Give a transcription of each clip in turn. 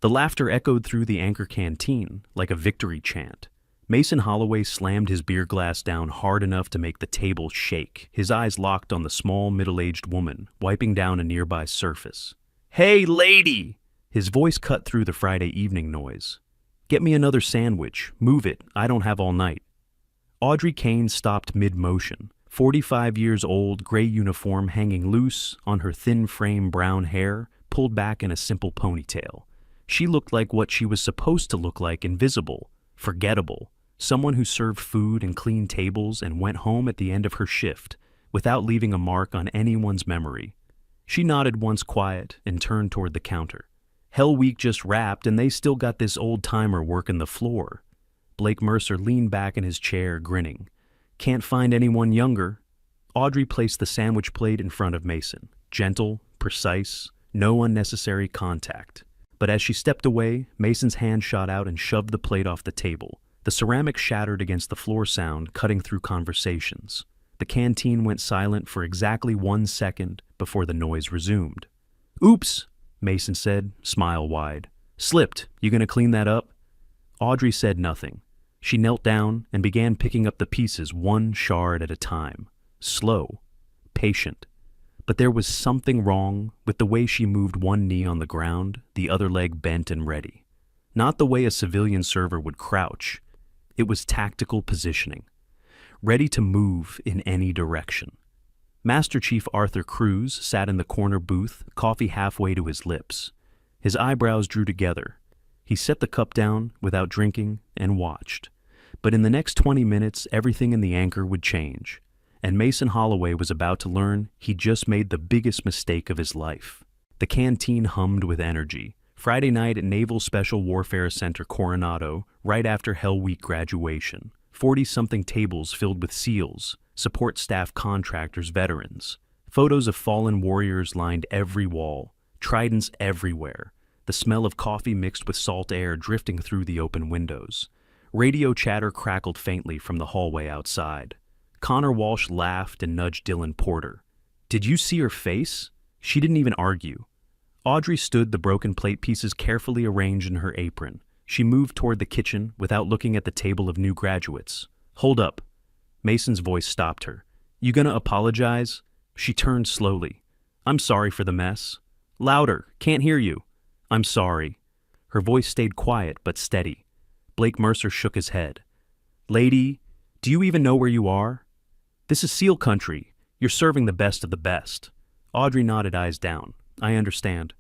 The laughter echoed through the Anchor canteen like a victory chant. Mason Holloway slammed his beer glass down hard enough to make the table shake, his eyes locked on the small, middle-aged woman, wiping down a nearby surface. "Hey, lady!" His voice cut through the Friday evening noise. "Get me another sandwich. Move it. I don't have all night." Audrey Kane stopped mid-motion. 45 years old, gray uniform hanging loose on her thin frame brown hair, pulled back in a simple ponytail. She looked like what she was supposed to look like, invisible, forgettable, someone who served food and cleaned tables and went home at the end of her shift, without leaving a mark on anyone's memory. She nodded once quiet and turned toward the counter. Hell Week just wrapped and they still got this old-timer working the floor. Blake Mercer leaned back in his chair, grinning. "Can't find anyone younger." Audrey placed the sandwich plate in front of Mason. Gentle, precise, no unnecessary contact. But as she stepped away, Mason's hand shot out and shoved the plate off the table. The ceramic shattered against the floor sound, cutting through conversations. The canteen went silent for exactly 1 second before the noise resumed. "Oops," Mason said, smile wide. "Slipped. You gonna clean that up?" Audrey said nothing. She knelt down and began picking up the pieces one shard at a time. Slow, patient. But there was something wrong with the way she moved one knee on the ground, the other leg bent and ready. Not the way a civilian server would crouch. It was tactical positioning. Ready to move in any direction. Master Chief Arthur Cruz sat in the corner booth, coffee halfway to his lips. His eyebrows drew together. He set the cup down without drinking and watched. But in the next 20 minutes, everything in the Anchor would change. And Mason Holloway was about to learn he'd just made the biggest mistake of his life. The canteen hummed with energy. Friday night at Naval Special Warfare Center Coronado, right after Hell Week graduation. 40-something tables filled with SEALs, support staff contractors, veterans. Photos of fallen warriors lined every wall, tridents everywhere, the smell of coffee mixed with salt air drifting through the open windows. Radio chatter crackled faintly from the hallway outside. Connor Walsh laughed and nudged Dylan Porter. "Did you see her face?" She didn't even argue. Audrey stood, the broken plate pieces carefully arranged in her apron. She moved toward the kitchen without looking at the table of new graduates. "Hold up." Mason's voice stopped her. "You gonna apologize?" She turned slowly. "I'm sorry for the mess." "Louder, can't hear you." "I'm sorry." Her voice stayed quiet but steady. Blake Mercer shook his head. "Lady, do you even know where you are? This is SEAL country. You're serving the best of the best." Audrey nodded, eyes down. "I understand."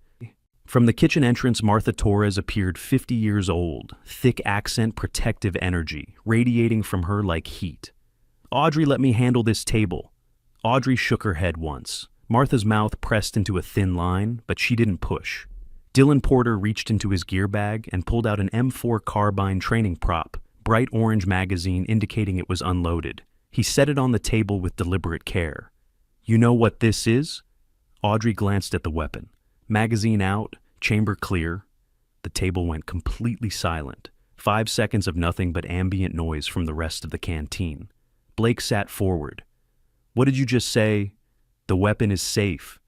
From the kitchen entrance, Martha Torres appeared, 50 years old, thick accent, protective energy, radiating from her like heat. "Audrey, let me handle this table." Audrey shook her head once. Martha's mouth pressed into a thin line, but she didn't push. Dylan Porter reached into his gear bag and pulled out an M4 carbine training prop, bright orange magazine indicating it was unloaded. He set it on the table with deliberate care. "You know what this is?" Audrey glanced at the weapon. Magazine out, chamber clear. The table went completely silent. 5 seconds of nothing but ambient noise from the rest of the canteen. Blake sat forward. "What did you just say?" "The weapon is safe."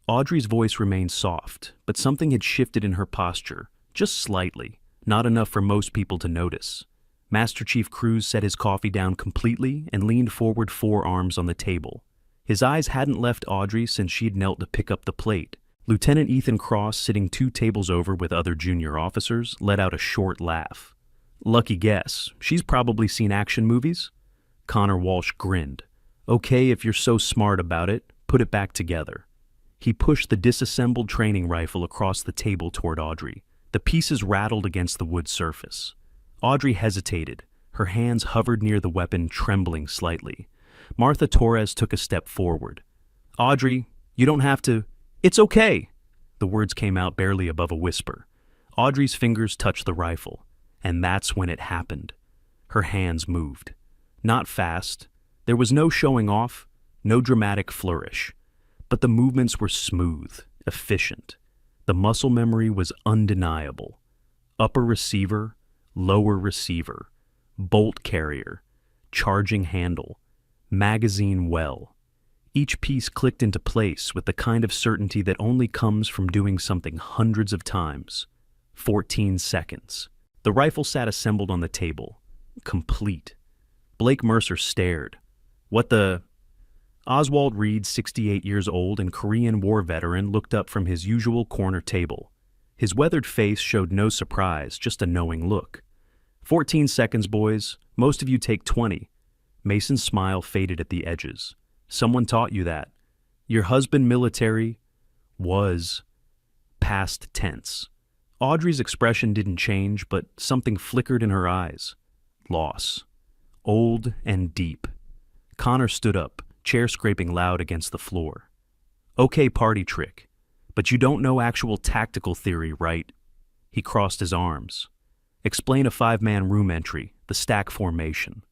Audrey's voice remained soft, but something had shifted in her posture, just slightly, not enough for most people to notice. Master Chief Cruz set his coffee down completely and leaned forward, forearms on the table. His eyes hadn't left Audrey since she'd knelt to pick up the plate. Lieutenant Ethan Cross, sitting 2 tables over with other junior officers, let out a short laugh. "Lucky guess. She's probably seen action movies." Connor Walsh grinned. "Okay, if you're so smart about it, put it back together." He pushed the disassembled training rifle across the table toward Audrey. The pieces rattled against the wood surface. Audrey hesitated. Her hands hovered near the weapon, trembling slightly. Martha Torres took a step forward. "Audrey, you don't have to—" "It's okay." The words came out barely above a whisper. Audrey's fingers touched the rifle, and that's when it happened. Her hands moved. Not fast. There was no showing off, no dramatic flourish. But the movements were smooth, efficient. The muscle memory was undeniable. Upper receiver, lower receiver, bolt carrier, charging handle, magazine well. Each piece clicked into place with the kind of certainty that only comes from doing something hundreds of times. 14 seconds. The rifle sat assembled on the table. Complete. Blake Mercer stared. What the... Oswald Reed, 68 years old and Korean War veteran, looked up from his usual corner table. His weathered face showed no surprise, just a knowing look. 14 seconds, boys. Most of you take 20. Mason's smile faded at the edges. Someone taught you that. Your husband, military, was past tense. Audrey's expression didn't change, but something flickered in her eyes. Loss. Old and deep. Connor stood up, chair scraping loud against the floor. Okay, party trick. But you don't know actual tactical theory, right? He crossed his arms. Explain a 5-man room entry, the stack formation.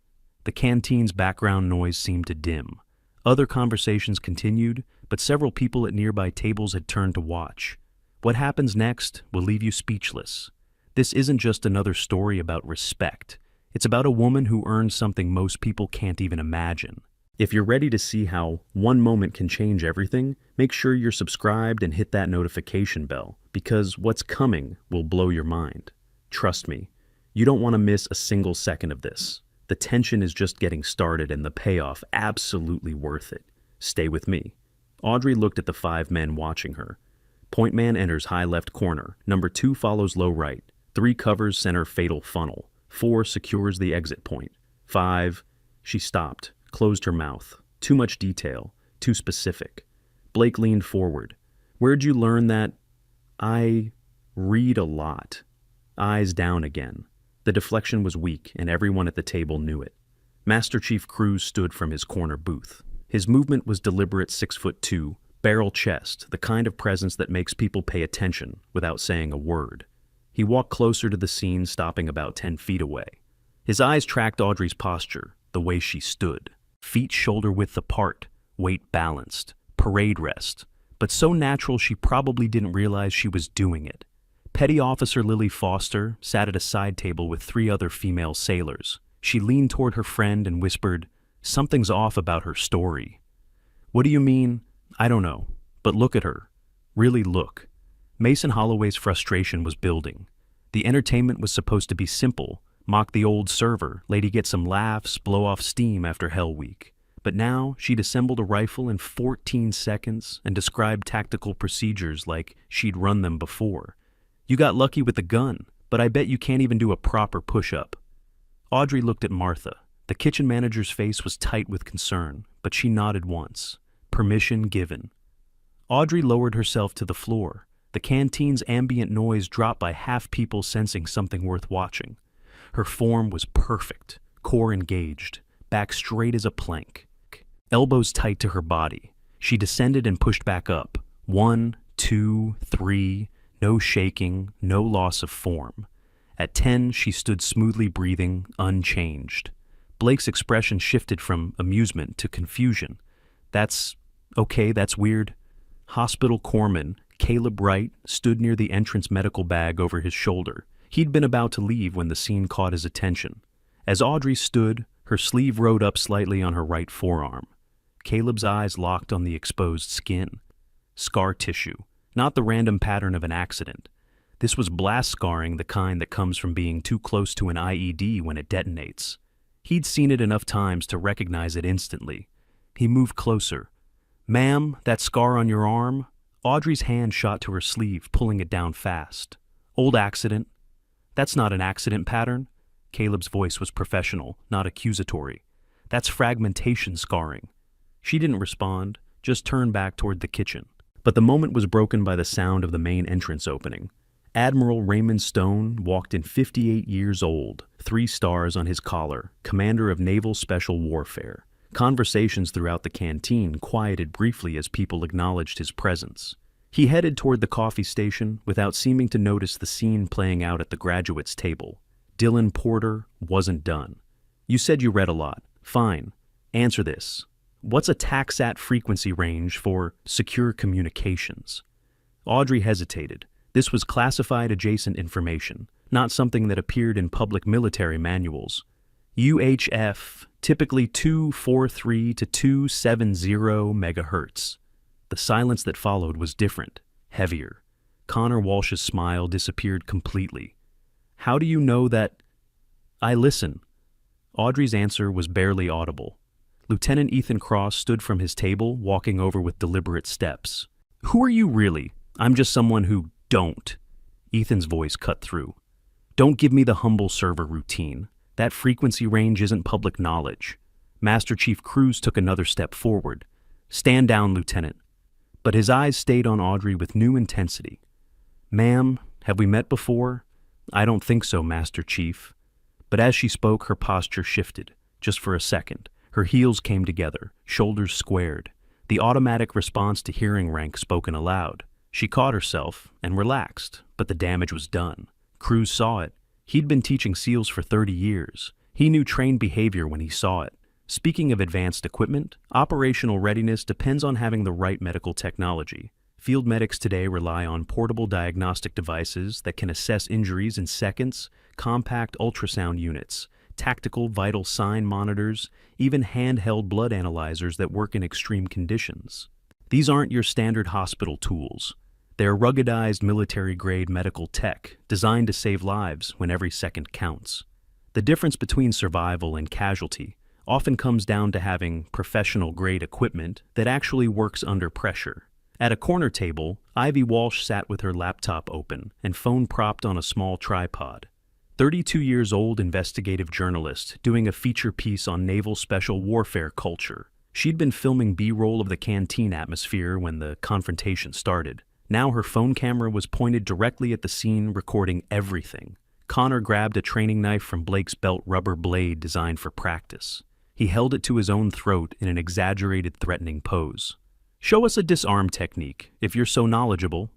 The canteen's background noise seemed to dim. Other conversations continued, but several people at nearby tables had turned to watch. What happens next will leave you speechless. This isn't just another story about respect. It's about a woman who earned something most people can't even imagine. If you're ready to see how one moment can change everything, make sure you're subscribed and hit that notification bell, because what's coming will blow your mind. Trust me, you don't want to miss a single second of this. The tension is just getting started and the payoff absolutely worth it. Stay with me. Audrey looked at the 5 men watching her. Point man enters high left corner. Number 2 follows low right. 3 covers center fatal funnel. 4 secures the exit point. 5... She stopped, closed her mouth. Too much detail, too specific. Blake leaned forward. Where'd you learn that? I read a lot. Eyes down again. The deflection was weak, and everyone at the table knew it. Master Chief Cruz stood from his corner booth. His movement was deliberate, 6'2", barrel chest, the kind of presence that makes people pay attention without saying a word. He walked closer to the scene, stopping about 10 feet away. His eyes tracked Audrey's posture, the way she stood. Feet shoulder-width apart, weight balanced, parade rest, but so natural she probably didn't realize she was doing it. Petty Officer Lily Foster sat at a side table with 3 other female sailors. She leaned toward her friend and whispered, "Something's off about her story." "What do you mean?" "I don't know, but look at her. Really look." Mason Holloway's frustration was building. The entertainment was supposed to be simple, mock the old server, lady get some laughs, blow off steam after Hell Week. But now she'd assembled a rifle in 14 seconds and described tactical procedures like she'd run them before. You got lucky with the gun, but I bet you can't even do a proper push-up. Audrey looked at Martha. The kitchen manager's face was tight with concern, but she nodded once. Permission given. Audrey lowered herself to the floor. The canteen's ambient noise dropped by half, people sensing something worth watching. Her form was perfect, core engaged, back straight as a plank. Elbows tight to her body. She descended and pushed back up. 1, 2, 3... No shaking, no loss of form. At 10, she stood smoothly breathing, unchanged. Blake's expression shifted from amusement to confusion. That's weird. Hospital corpsman Caleb Wright stood near the entrance medical bag over his shoulder. He'd been about to leave when the scene caught his attention. As Audrey stood, her sleeve rode up slightly on her right forearm. Caleb's eyes locked on the exposed skin. Scar tissue. Not the random pattern of an accident. This was blast scarring, the kind that comes from being too close to an IED when it detonates. He'd seen it enough times to recognize it instantly. He moved closer. "Ma'am, that scar on your arm?" Audrey's hand shot to her sleeve, pulling it down fast. "Old accident." "That's not an accident pattern." Caleb's voice was professional, not accusatory. "That's fragmentation scarring." She didn't respond, just turned back toward the kitchen. But the moment was broken by the sound of the main entrance opening. Admiral Raymond Stone walked in, 58 years old, 3 stars on his collar, commander of Naval Special Warfare. Conversations throughout the canteen quieted briefly as people acknowledged his presence. He headed toward the coffee station without seeming to notice the scene playing out at the graduates' table. Dylan Porter wasn't done. "You said you read a lot. Fine. Answer this. What's a TACSAT frequency range for secure communications?" Audrey hesitated. This was classified adjacent information, not something that appeared in public military manuals. UHF, typically 243 to 270 megahertz. The silence that followed was different, heavier. Connor Walsh's smile disappeared completely. How do you know that? I listen. Audrey's answer was barely audible. Lieutenant Ethan Cross stood from his table, walking over with deliberate steps. Who are you really? I'm just someone who don't. Ethan's voice cut through. Don't give me the humble server routine. That frequency range isn't public knowledge. Master Chief Cruz took another step forward. Stand down, Lieutenant. But his eyes stayed on Audrey with new intensity. Ma'am, have we met before? I don't think so, Master Chief. But as she spoke, her posture shifted, just for a second. Her heels came together, shoulders squared. The automatic response to hearing rank spoken aloud. She caught herself and relaxed, but the damage was done. Cruz saw it. He'd been teaching SEALs for 30 years. He knew trained behavior when he saw it. Speaking of advanced equipment, operational readiness depends on having the right medical technology. Field medics today rely on portable diagnostic devices that can assess injuries in seconds, compact ultrasound units, tactical vital sign monitors, even handheld blood analyzers that work in extreme conditions. These aren't your standard hospital tools. They're ruggedized military-grade medical tech designed to save lives when every second counts. The difference between survival and casualty often comes down to having professional-grade equipment that actually works under pressure. At a corner table, Ivy Walsh sat with her laptop open and phone propped on a small tripod. 32-year-old investigative journalist doing a feature piece on naval special warfare culture. She'd been filming B-roll of the canteen atmosphere when the confrontation started. Now her phone camera was pointed directly at the scene, recording everything. Connor grabbed a training knife from Blake's belt rubber blade designed for practice. He held it to his own throat in an exaggerated, threatening pose. Show us a disarm technique, if you're so knowledgeable.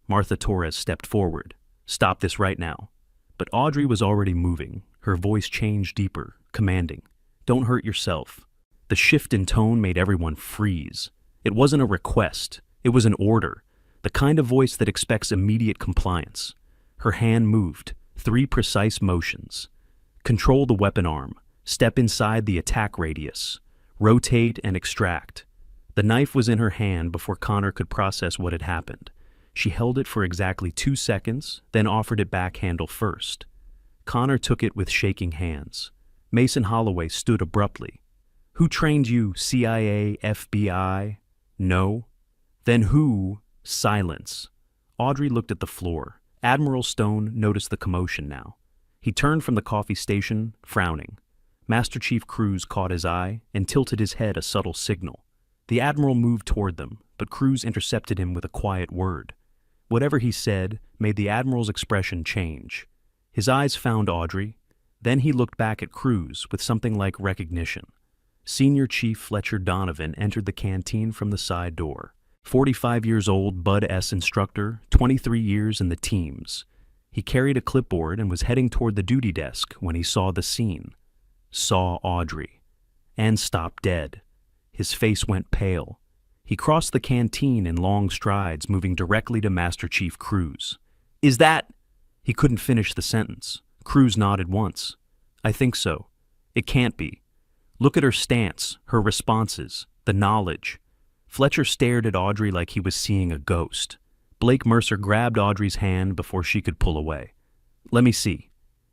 Martha Torres stepped forward. Stop this right now. But Audrey was already moving. Her voice changed deeper, commanding. Don't hurt yourself. The shift in tone made everyone freeze. It wasn't a request. It was an order. The kind of voice that expects immediate compliance. Her hand moved. 3 precise motions. Control the weapon arm. Step inside the attack radius. Rotate and extract. The knife was in her hand before Connor could process what had happened. She held it for exactly 2 seconds, then offered it back handle first. Connor took it with shaking hands. Mason Holloway stood abruptly. Who trained you, CIA, FBI? No. Then who? Silence. Audrey looked at the floor. Admiral Stone noticed the commotion now. He turned from the coffee station, frowning. Master Chief Cruz caught his eye and tilted his head a subtle signal. The Admiral moved toward them, but Cruz intercepted him with a quiet word. Whatever he said made the Admiral's expression change. His eyes found Audrey. Then he looked back at Cruz with something like recognition. Senior Chief Fletcher Donovan entered the canteen from the side door. 45-year-old Bud S instructor, 23 years in the teams. He carried a clipboard and was heading toward the duty desk when he saw the scene. Saw Audrey. And stopped dead. His face went pale. He crossed the canteen in long strides, moving directly to Master Chief Cruz. Is that... He couldn't finish the sentence. Cruz nodded once. I think so. It can't be. Look at her stance, her responses, the knowledge. Fletcher stared at Audrey like he was seeing a ghost. Blake Mercer grabbed Audrey's hand before she could pull away. Let me see.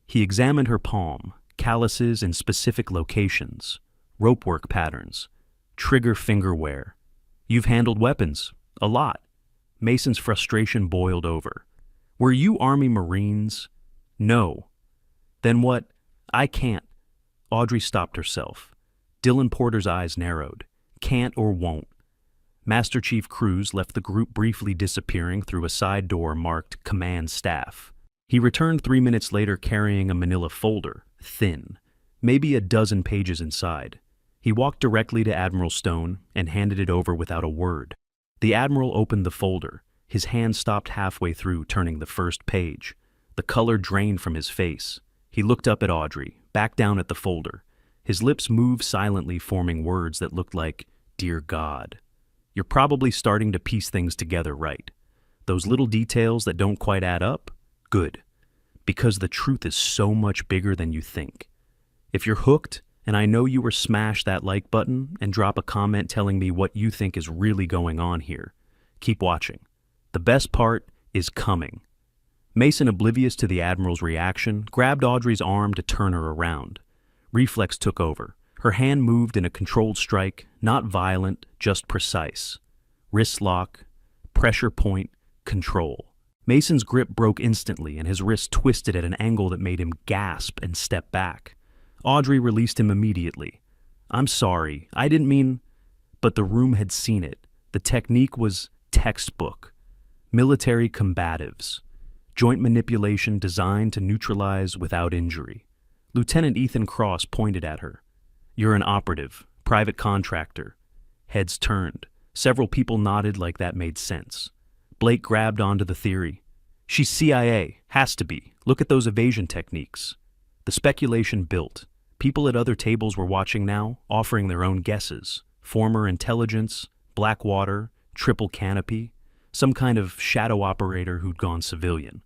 He examined her palm, calluses in specific locations, ropework patterns, trigger finger wear. You've handled weapons. A lot. Mason's frustration boiled over. Were you Army Marines? No. Then what? I can't. Audrey stopped herself. Dylan Porter's eyes narrowed. Can't or won't. Master Chief Cruz left the group briefly disappearing through a side door marked Command Staff. He returned 3 minutes later carrying a manila folder, thin, maybe a dozen pages inside. He walked directly to Admiral Stone and handed it over without a word. The Admiral opened the folder. His hand stopped halfway through, turning the first page. The color drained from his face. He looked up at Audrey, back down at the folder. His lips moved silently, forming words that looked like, Dear God. You're probably starting to piece things together right. Those little details that don't quite add up? Good. Because the truth is so much bigger than you think. If you're hooked, and I know you were, smash that like button and drop a comment telling me what you think is really going on here. Keep watching. The best part, is coming. Mason, oblivious to the Admiral's reaction, grabbed Audrey's arm to turn her around. Reflex took over. Her hand moved in a controlled strike, not violent, just precise. Wrist lock, pressure point, control. Mason's grip broke instantly and his wrist twisted at an angle that made him gasp and step back. Audrey released him immediately. "I'm sorry, I didn't mean..." But the room had seen it. The technique was textbook. Military combatives. Joint manipulation designed to neutralize without injury. Lieutenant Ethan Cross pointed at her. "You're an operative, private contractor." Heads turned. Several people nodded like that made sense. Blake grabbed onto the theory. "She's CIA. Has to be. Look at those evasion techniques." The speculation built. People at other tables were watching now, offering their own guesses. Former intelligence, Blackwater, triple canopy, some kind of shadow operator who'd gone civilian.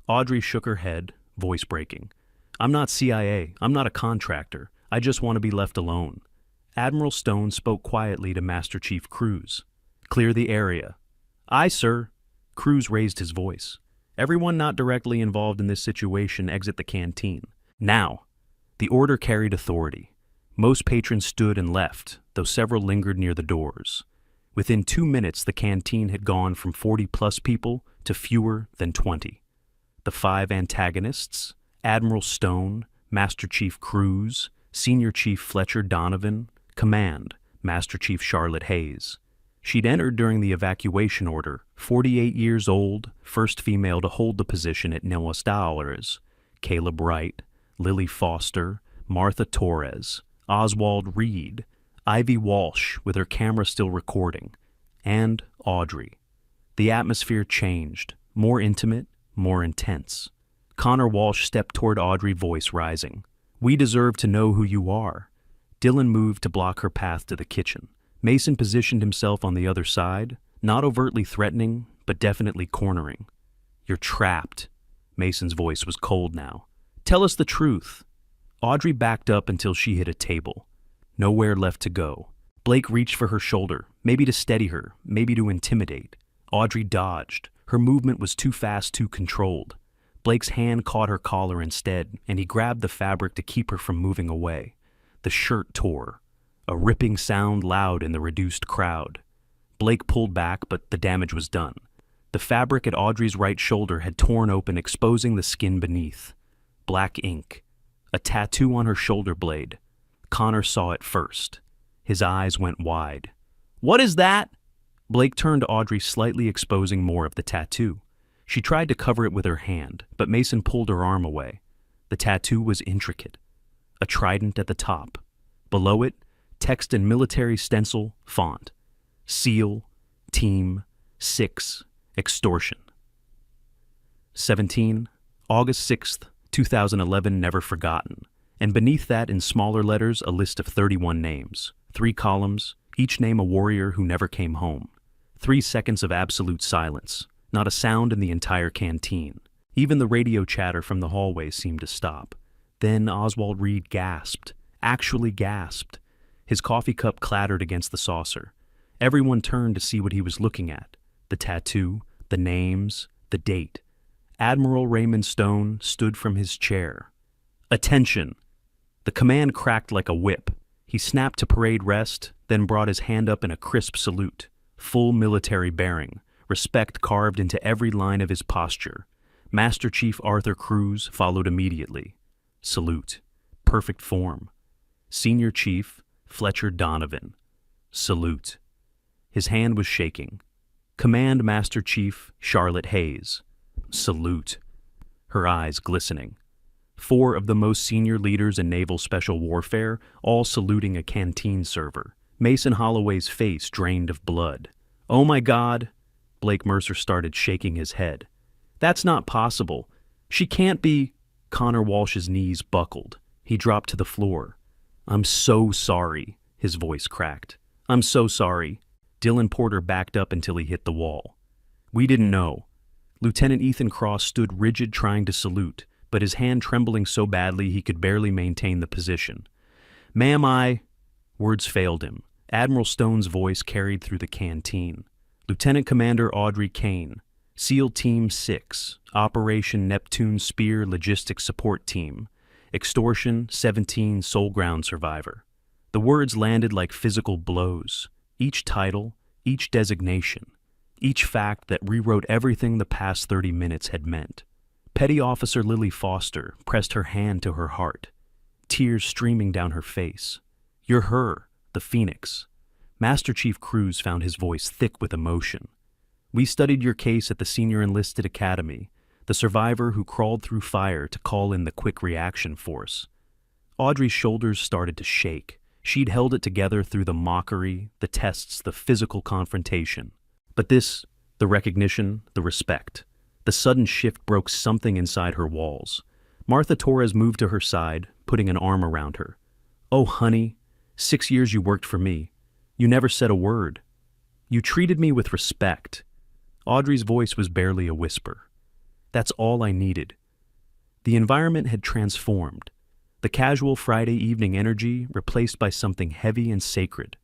Audrey shook her head, voice breaking. "I'm not CIA. I'm not a contractor. I just want to be left alone." Admiral Stone spoke quietly to Master Chief Cruz. "Clear the area." "Aye, sir." Cruz raised his voice. "Everyone not directly involved in this situation exit the canteen. Now." The order carried authority. Most patrons stood and left, though several lingered near the doors. Within 2 minutes, the canteen had gone from 40-plus people to fewer than 20. The 5 antagonists, Admiral Stone, Master Chief Cruz, Senior Chief Fletcher Donovan, Command, Master Chief Charlotte Hayes. She'd entered during the evacuation order, 48 years old, first female to hold the position at Nuevas Dólares. Caleb Wright, Lily Foster, Martha Torres, Oswald Reed, Ivy Walsh with her camera still recording, and Audrey. The atmosphere changed, more intimate, more intense. Connor Walsh stepped toward Audrey, voice rising. "We deserve to know who you are." Dylan moved to block her path to the kitchen. Mason positioned himself on the other side, not overtly threatening, but definitely cornering. "You're trapped." Mason's voice was cold now. "Tell us the truth." Audrey backed up until she hit a table. Nowhere left to go. Blake reached for her shoulder, maybe to steady her, maybe to intimidate. Audrey dodged. Her movement was too fast, too controlled. Blake's hand caught her collar instead, and he grabbed the fabric to keep her from moving away. The shirt tore. A ripping sound loud in the reduced crowd. Blake pulled back, but the damage was done. The fabric at Audrey's right shoulder had torn open, exposing the skin beneath. Black ink. A tattoo on her shoulder blade. Connor saw it first. His eyes went wide. "What is that?" Blake turned to Audrey, slightly exposing more of the tattoo. She tried to cover it with her hand, but Mason pulled her arm away. The tattoo was intricate. A trident at the top. Below it, text in military stencil font. SEAL, Team, 6, Extortion. 17, August 6th, 2011, never forgotten. And beneath that, in smaller letters, a list of 31 names. 3 columns, each name a warrior who never came home. 3 seconds of absolute silence. Not a sound in the entire canteen. Even the radio chatter from the hallway seemed to stop. Then Oswald Reed gasped. Actually gasped. His coffee cup clattered against the saucer. Everyone turned to see what he was looking at. The tattoo, the names, the date. Admiral Raymond Stone stood from his chair. "Attention!" The command cracked like a whip. He snapped to parade rest, then brought his hand up in a crisp salute. Full military bearing, respect carved into every line of his posture. Master Chief Arthur Cruz followed immediately. Salute. Perfect form. Senior Chief Fletcher Donovan. Salute. His hand was shaking. Command Master Chief Charlotte Hayes. Salute. Her eyes glistening. 4 of the most senior leaders in naval special warfare, all saluting a canteen server. Mason Holloway's face drained of blood. "Oh my God!" Blake Mercer started shaking his head. "That's not possible. She can't be..." Connor Walsh's knees buckled. He dropped to the floor. "I'm so sorry," his voice cracked. "I'm so sorry." Dylan Porter backed up until he hit the wall. "We didn't know." Lieutenant Ethan Cross stood rigid, trying to salute, but his hand trembling so badly he could barely maintain the position. "Ma'am, I..." Words failed him. Admiral Stone's voice carried through the canteen. "Lieutenant Commander Audrey Kane, SEAL Team 6, Operation Neptune Spear Logistics Support Team, Extortion 17 Soul Ground Survivor. The words landed like physical blows. Each title, each designation, each fact that rewrote everything the past 30 minutes had meant. Petty Officer Lily Foster pressed her hand to her heart, tears streaming down her face. You're her, the Phoenix. Master Chief Cruz found his voice thick with emotion. We studied your case at the Senior Enlisted Academy, the survivor who crawled through fire to call in the Quick Reaction Force. Audrey's shoulders started to shake. She'd held it together through the mockery, the tests, the physical confrontation. But this, the recognition, the respect, the sudden shift broke something inside her walls. Martha Torres moved to her side, putting an arm around her. Oh, honey, 6 years you worked for me. You never said a word. You treated me with respect. Audrey's voice was barely a whisper. That's all I needed. The environment had transformed. The casual Friday evening energy replaced by something heavy and sacred.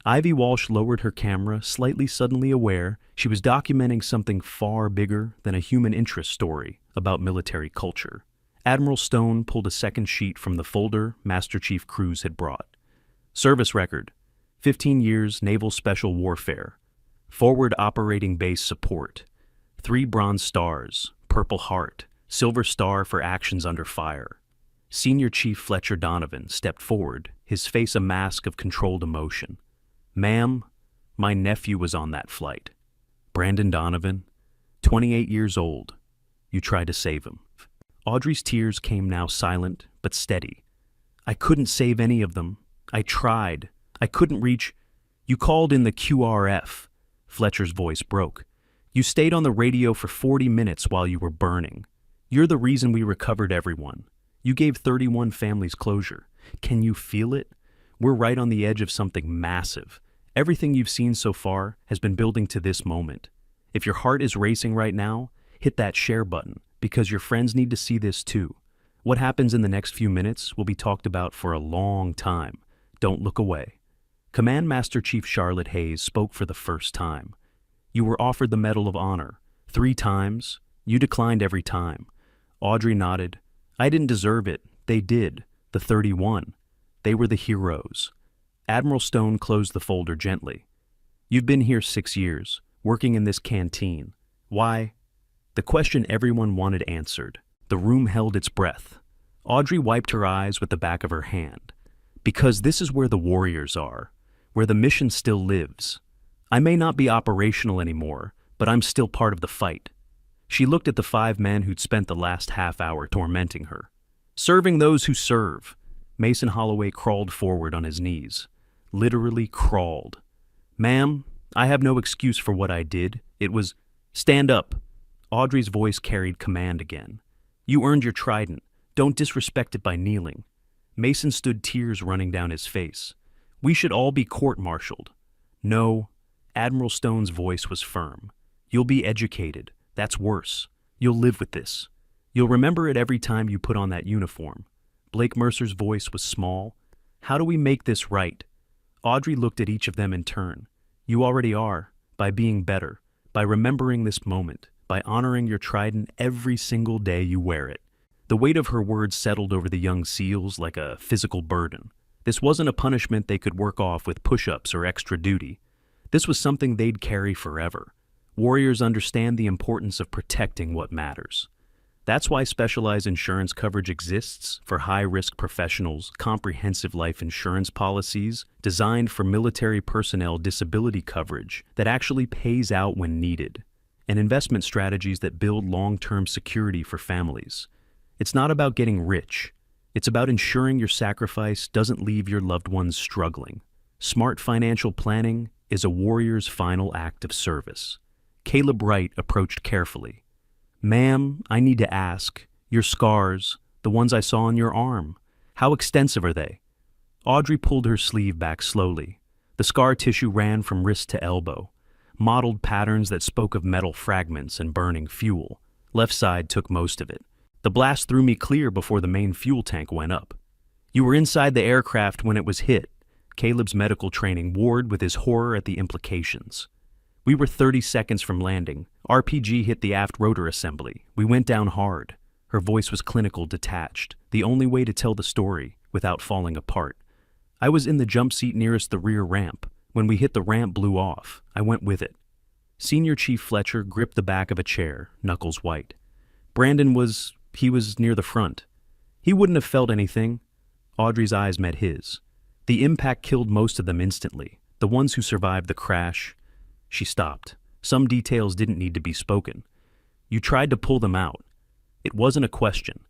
Ivy Walsh lowered her camera, suddenly aware she was documenting something far bigger than a human interest story about military culture. Admiral Stone pulled a second sheet from the folder Master Chief Cruz had brought. Service record, 15 years Naval Special Warfare. Forward Operating Base Support. 3 Bronze Stars, Purple Heart, Silver Star for actions under fire. Senior Chief Fletcher Donovan stepped forward, his face a mask of controlled emotion. Ma'am, my nephew was on that flight. Brandon Donovan, 28 years old. You tried to save him. Audrey's tears came now silent but steady. I couldn't save any of them. I tried. I couldn't reach. You called in the QRF. Fletcher's voice broke. You stayed on the radio for 40 minutes while you were burning. You're the reason we recovered everyone. You gave 31 families closure. Can you feel it? We're right on the edge of something massive. Everything you've seen so far has been building to this moment. If your heart is racing right now, hit that share button, because your friends need to see this too. What happens in the next few minutes will be talked about for a long time. Don't look away. Command Master Chief Charlotte Hayes spoke for the first time. You were offered the Medal of Honor 3 times. You declined every time. Audrey nodded. I didn't deserve it. They did. The 31. They were the heroes. Admiral Stone closed the folder gently. You've been here 6 years, working in this canteen. Why? The question everyone wanted answered. The room held its breath. Audrey wiped her eyes with the back of her hand. Because this is where the warriors are, where the mission still lives. I may not be operational anymore, but I'm still part of the fight. She looked at the 5 men who'd spent the last half hour tormenting her. Serving those who serve. Mason Holloway crawled forward on his knees. Literally crawled. Ma'am, I have no excuse for what I did. It was, stand up. Audrey's voice carried command again. You earned your trident. Don't disrespect it by kneeling. Mason stood, tears running down his face. We should all be court-martialed. No. Admiral Stone's voice was firm. You'll be educated. That's worse. You'll live with this. You'll remember it every time you put on that uniform. Blake Mercer's voice was small. How do we make this right? Audrey looked at each of them in turn. You already are, by being better, by remembering this moment, by honoring your trident every single day you wear it. The weight of her words settled over the young SEALs like a physical burden. This wasn't a punishment they could work off with push-ups or extra duty. This was something they'd carry forever. Warriors understand the importance of protecting what matters. That's why specialized insurance coverage exists for high-risk professionals, comprehensive life insurance policies designed for military personnel disability coverage that actually pays out when needed, and investment strategies that build long-term security for families. It's not about getting rich. It's about ensuring your sacrifice doesn't leave your loved ones struggling. Smart financial planning is a warrior's final act of service. Caleb Wright approached carefully. Ma'am, I need to ask, your scars, the ones I saw on your arm, how extensive are they? Audrey pulled her sleeve back slowly. The scar tissue ran from wrist to elbow, mottled patterns that spoke of metal fragments and burning fuel. Left side took most of it. The blast threw me clear before the main fuel tank went up. You were inside the aircraft when it was hit. Caleb's medical training warred with his horror at the implications. We were 30 seconds from landing. RPG hit the aft rotor assembly. We went down hard. Her voice was clinical, detached, the only way to tell the story without falling apart. I was in the jump seat nearest the rear ramp. When we hit the ramp blew off, I went with it. Senior Chief Fletcher gripped the back of a chair, knuckles white. Brandon was near the front. He wouldn't have felt anything. Audrey's eyes met his. The impact killed most of them instantly, the ones who survived the crash. She stopped. Some details didn't need to be spoken. You tried to pull them out. It wasn't a question.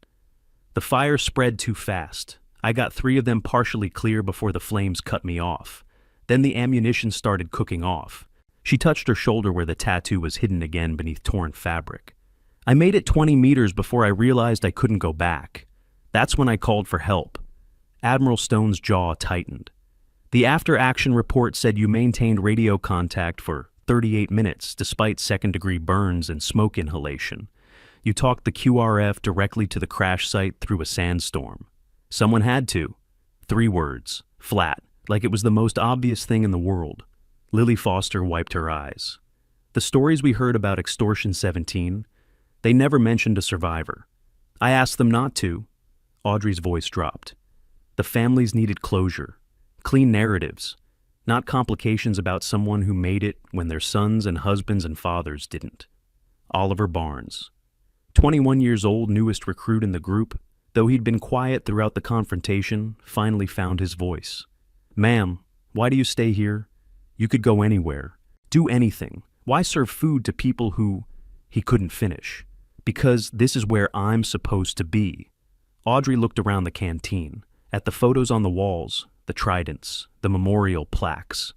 The fire spread too fast. I got 3 of them partially clear before the flames cut me off. Then the ammunition started cooking off. She touched her shoulder where the tattoo was hidden again beneath torn fabric. I made it 20 meters before I realized I couldn't go back. That's when I called for help. Admiral Stone's jaw tightened. The after-action report said you maintained radio contact for 38 minutes despite second-degree burns and smoke inhalation. You talked the QRF directly to the crash site through a sandstorm. Someone had to. 3 words. Flat. Like it was the most obvious thing in the world. Lily Foster wiped her eyes. The stories we heard about Extortion 17, they never mentioned a survivor. I asked them not to. Audrey's voice dropped. The families needed closure. Clean narratives. Not complications about someone who made it when their sons and husbands and fathers didn't. Oliver Barnes. 21 years old, newest recruit in the group, though he'd been quiet throughout the confrontation, finally found his voice. Ma'am, why do you stay here? You could go anywhere. Do anything. Why serve food to people who... He couldn't finish. Because this is where I'm supposed to be. Audrey looked around the canteen, at the photos on the walls, the tridents, the memorial plaques.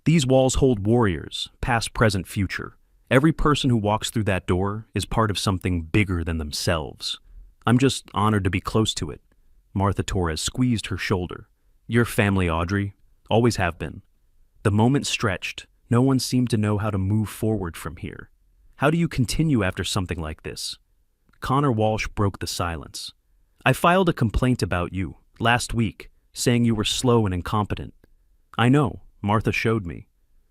These walls hold warriors, past, present, future. Every person who walks through that door is part of something bigger than themselves. I'm just honored to be close to it. Martha Torres squeezed her shoulder. Your family, Audrey. Always have been. The moment stretched. No one seemed to know how to move forward from here. How do you continue after something like this? Connor Walsh broke the silence. I filed a complaint about you, last week, saying you were slow and incompetent. I know, Martha showed me.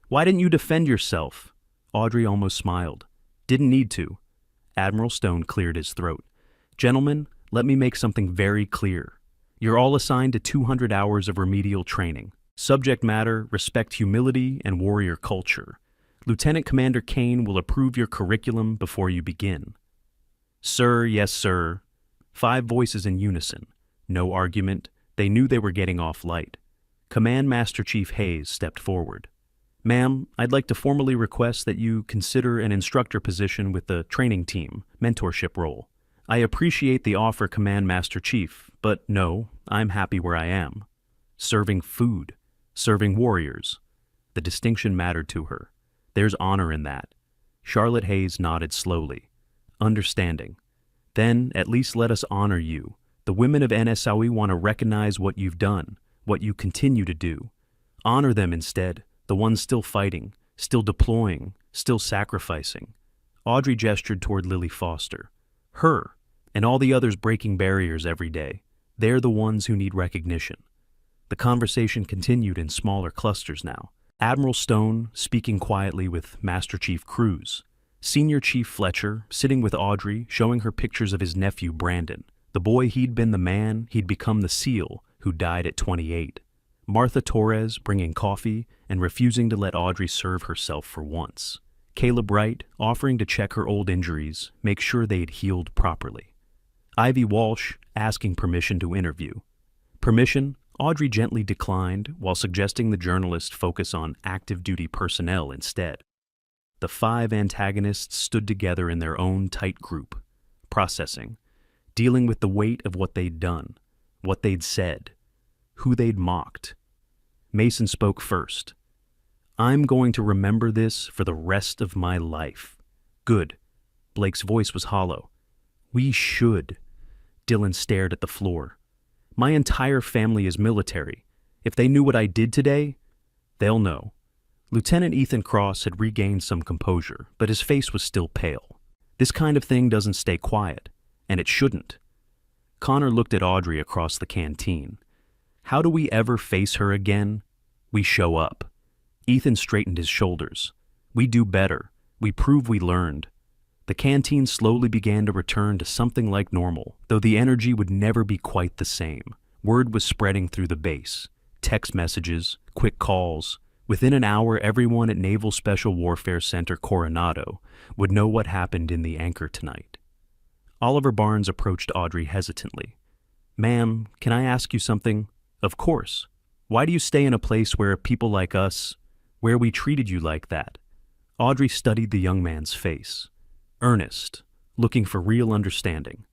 Why didn't you defend yourself? Audrey almost smiled. Didn't need to. Admiral Stone cleared his throat. Gentlemen, let me make something very clear. You're all assigned to 200 hours of remedial training. Subject matter, respect humility, and warrior culture. Lieutenant Commander Kane will approve your curriculum before you begin. Sir, yes, sir. 5 voices in unison. No argument. They knew they were getting off light. Command Master Chief Hayes stepped forward. Ma'am, I'd like to formally request that you consider an instructor position with the training team, mentorship role. I appreciate the offer, Command Master Chief, but no, I'm happy where I am. Serving food. Serving warriors. The distinction mattered to her. There's honor in that. Charlotte Hayes nodded slowly. Understanding. Then, at least let us honor you. The women of NSAOE want to recognize what you've done, what you continue to do. Honor them instead, the ones still fighting, still deploying, still sacrificing. Audrey gestured toward Lily Foster. Her, and all the others breaking barriers every day. They're the ones who need recognition. The conversation continued in smaller clusters now. Admiral Stone speaking quietly with Master Chief Cruz. Senior Chief Fletcher sitting with Audrey, showing her pictures of his nephew Brandon. The boy he'd been the man, he'd become the SEAL who died at 28. Martha Torres bringing coffee and refusing to let Audrey serve herself for once. Caleb Wright offering to check her old injuries, make sure they'd healed properly. Ivy Walsh asking permission to interview. Permission Audrey gently declined while suggesting the journalist focus on active duty personnel instead. The 5 antagonists stood together in their own tight group, processing, dealing with the weight of what they'd done, what they'd said, who they'd mocked. Mason spoke first. I'm going to remember this for the rest of my life. Good. Blake's voice was hollow. We should. Dylan stared at the floor. My entire family is military. If they knew what I did today, they'll know. Lieutenant Ethan Cross had regained some composure, but his face was still pale. This kind of thing doesn't stay quiet, and it shouldn't. Connor looked at Audrey across the canteen. How do we ever face her again? We show up. Ethan straightened his shoulders. We do better. We prove we learned. The canteen slowly began to return to something like normal, though the energy would never be quite the same. Word was spreading through the base. Text messages, quick calls. Within an hour, everyone at Naval Special Warfare Center Coronado would know what happened in the anchor tonight. Oliver Barnes approached Audrey hesitantly. "Ma'am, can I ask you something?" "Of course. Why do you stay in a place where people like us, where we treated you like that?" Audrey studied the young man's face. Earnest, looking for real understanding.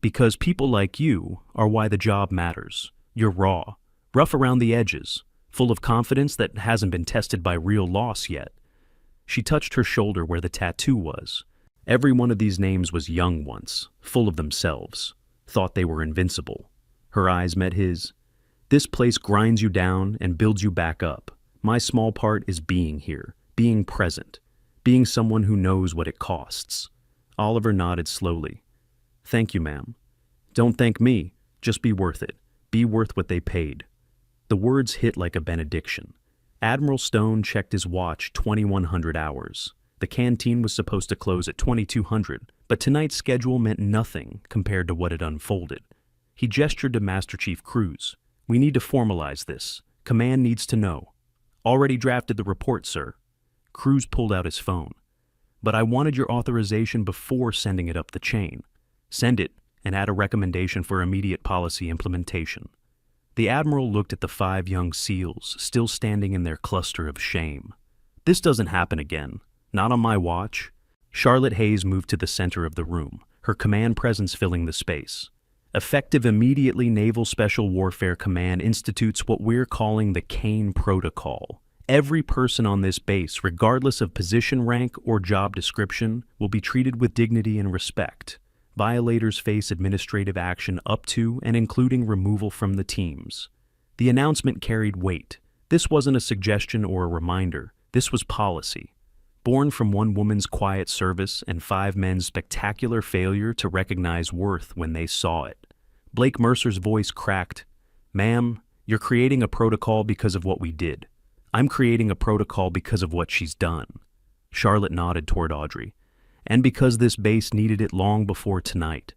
"Because people like you are why the job matters. You're raw, rough around the edges, full of confidence that hasn't been tested by real loss yet." She touched her shoulder where the tattoo was. Every one of these names was young once, full of themselves, thought they were invincible. Her eyes met his. "This place grinds you down and builds you back up. My small part is being here, being present, being someone who knows what it costs." Oliver nodded slowly. "Thank you, ma'am. Don't thank me, just be worth it. Be worth what they paid." The words hit like a benediction. Admiral Stone checked his watch 2100 hours. The canteen was supposed to close at 2200, but tonight's schedule meant nothing compared to what had unfolded. He gestured to Master Chief Cruz. "We need to formalize this. Command needs to know." "Already drafted the report, sir." Cruz pulled out his phone. "But I wanted your authorization before sending it up the chain. Send it and add a recommendation for immediate policy implementation." The Admiral looked at the 5 young SEALs still standing in their cluster of shame. "This doesn't happen again. Not on my watch." Charlotte Hayes moved to the center of the room, her command presence filling the space. "Effective immediately, Naval Special Warfare Command institutes what we're calling the Kane Protocol. Every person on this base, regardless of position rank or job description, will be treated with dignity and respect. Violators face administrative action up to and including removal from the teams." The announcement carried weight. This wasn't a suggestion or a reminder. This was policy. Born from one woman's quiet service and 5 men's spectacular failure to recognize worth when they saw it. Blake Mercer's voice cracked. "Ma'am, you're creating a protocol because of what we did. I'm creating a protocol because of what she's done." Charlotte nodded toward Audrey. "And because this base needed it long before tonight."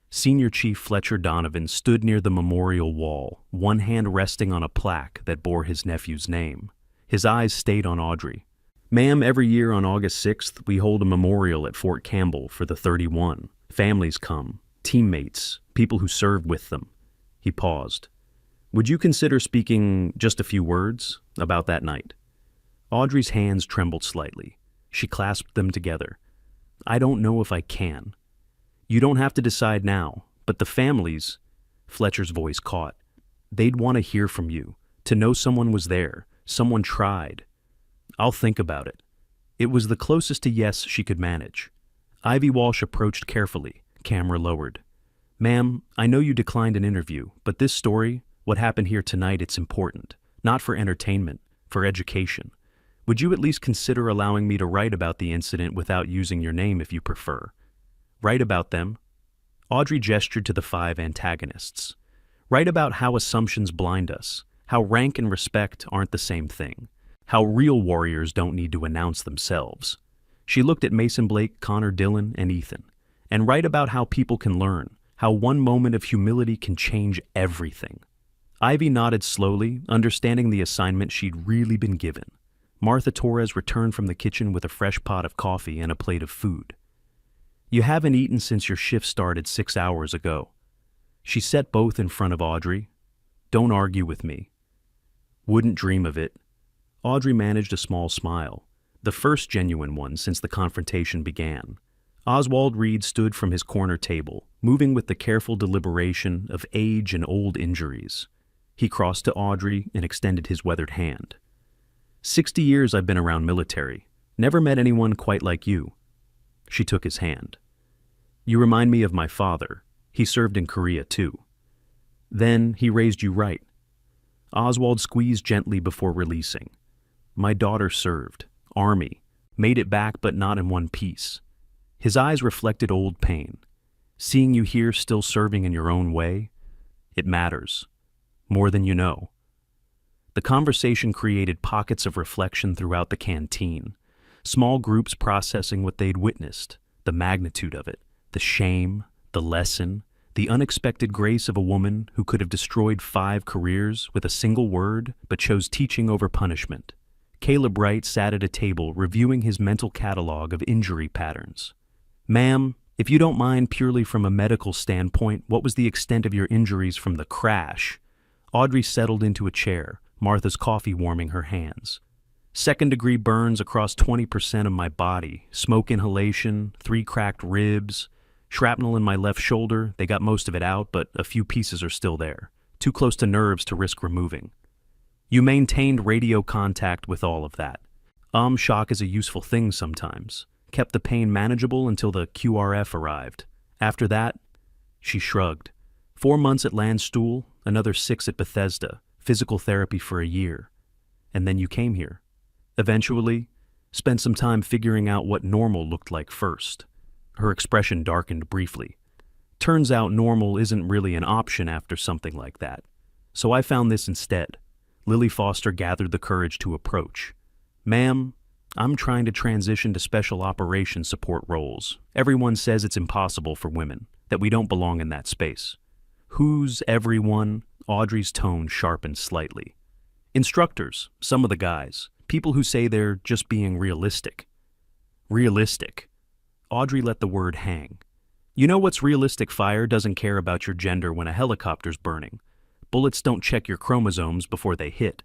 Senior Chief Fletcher Donovan stood near the memorial wall, one hand resting on a plaque that bore his nephew's name. His eyes stayed on Audrey. "Ma'am, every year on August 6th, we hold a memorial at Fort Campbell for the 31. Families come, teammates, people who served with them." He paused. "Would you consider speaking just a few words about that night?" Audrey's hands trembled slightly. She clasped them together. "I don't know if I can." "You don't have to decide now, but the families," Fletcher's voice caught, "they'd want to hear from you, to know someone was there, someone tried." "I'll think about it." It was the closest to yes she could manage. Ivy Walsh approached carefully, camera lowered. "Ma'am, I know you declined an interview, but this story, what happened here tonight, it's important. Not for entertainment, for education. Would you at least consider allowing me to write about the incident without using your name if you prefer? Write about them." Audrey gestured to the 5 antagonists. "Write about how assumptions blind us, how rank and respect aren't the same thing, how real warriors don't need to announce themselves." She looked at Mason Blake, Connor Dillon, and Ethan. "And write about how people can learn, how one moment of humility can change everything." Ivy nodded slowly, understanding the assignment she'd really been given. Martha Torres returned from the kitchen with a fresh pot of coffee and a plate of food. "You haven't eaten since your shift started 6 hours ago." She set both in front of Audrey. "Don't argue with me." "Wouldn't dream of it." Audrey managed a small smile, the first genuine one since the confrontation began. Oswald Reed stood from his corner table, moving with the careful deliberation of age and old injuries. He crossed to Audrey and extended his weathered hand. 60 years I've been around military. Never met anyone quite like you." She took his hand. "You remind me of my father. He served in Korea too. Then he raised you right." Oswald squeezed gently before releasing. "My daughter served. Army. Made it back but not in one piece." His eyes reflected old pain. "Seeing you here still serving in your own way, it matters. More than you know." The conversation created pockets of reflection throughout the canteen. small groups processing what they'd witnessed, the magnitude of it, the shame, the lesson, the unexpected grace of a woman who could have destroyed 5 careers with a single word but chose teaching over punishment. Caleb Wright sat at a table reviewing his mental catalog of injury patterns. "Ma'am, if you don't mind purely from a medical standpoint, what was the extent of your injuries from the crash?" Audrey settled into a chair, Martha's coffee warming her hands. "Second-degree burns across 20% of my body, smoke inhalation, 3 cracked ribs, shrapnel in my left shoulder. They got most of it out, but a few pieces are still there. Too close to nerves to risk removing." "You maintained radio contact with all of that." Shock is a useful thing sometimes. Kept the pain manageable until the QRF arrived. After that, she shrugged. 4 months at Landstuhl, another 6 at Bethesda, physical therapy for a year. And then you came here. Eventually, spent some time figuring out what normal looked like first. Her expression darkened briefly. Turns out normal isn't really an option after something like that. So I found this instead. Lily Foster gathered the courage to approach. "Ma'am, I'm trying to transition to special operations support roles. Everyone says it's impossible for women, that we don't belong in that space." "Who's everyone?" Audrey's tone sharpened slightly. "Instructors, some of the guys. People who say they're just being realistic." "Realistic?" Audrey let the word hang. "You know what's realistic? Fire doesn't care about your gender when a helicopter's burning. Bullets don't check your chromosomes before they hit.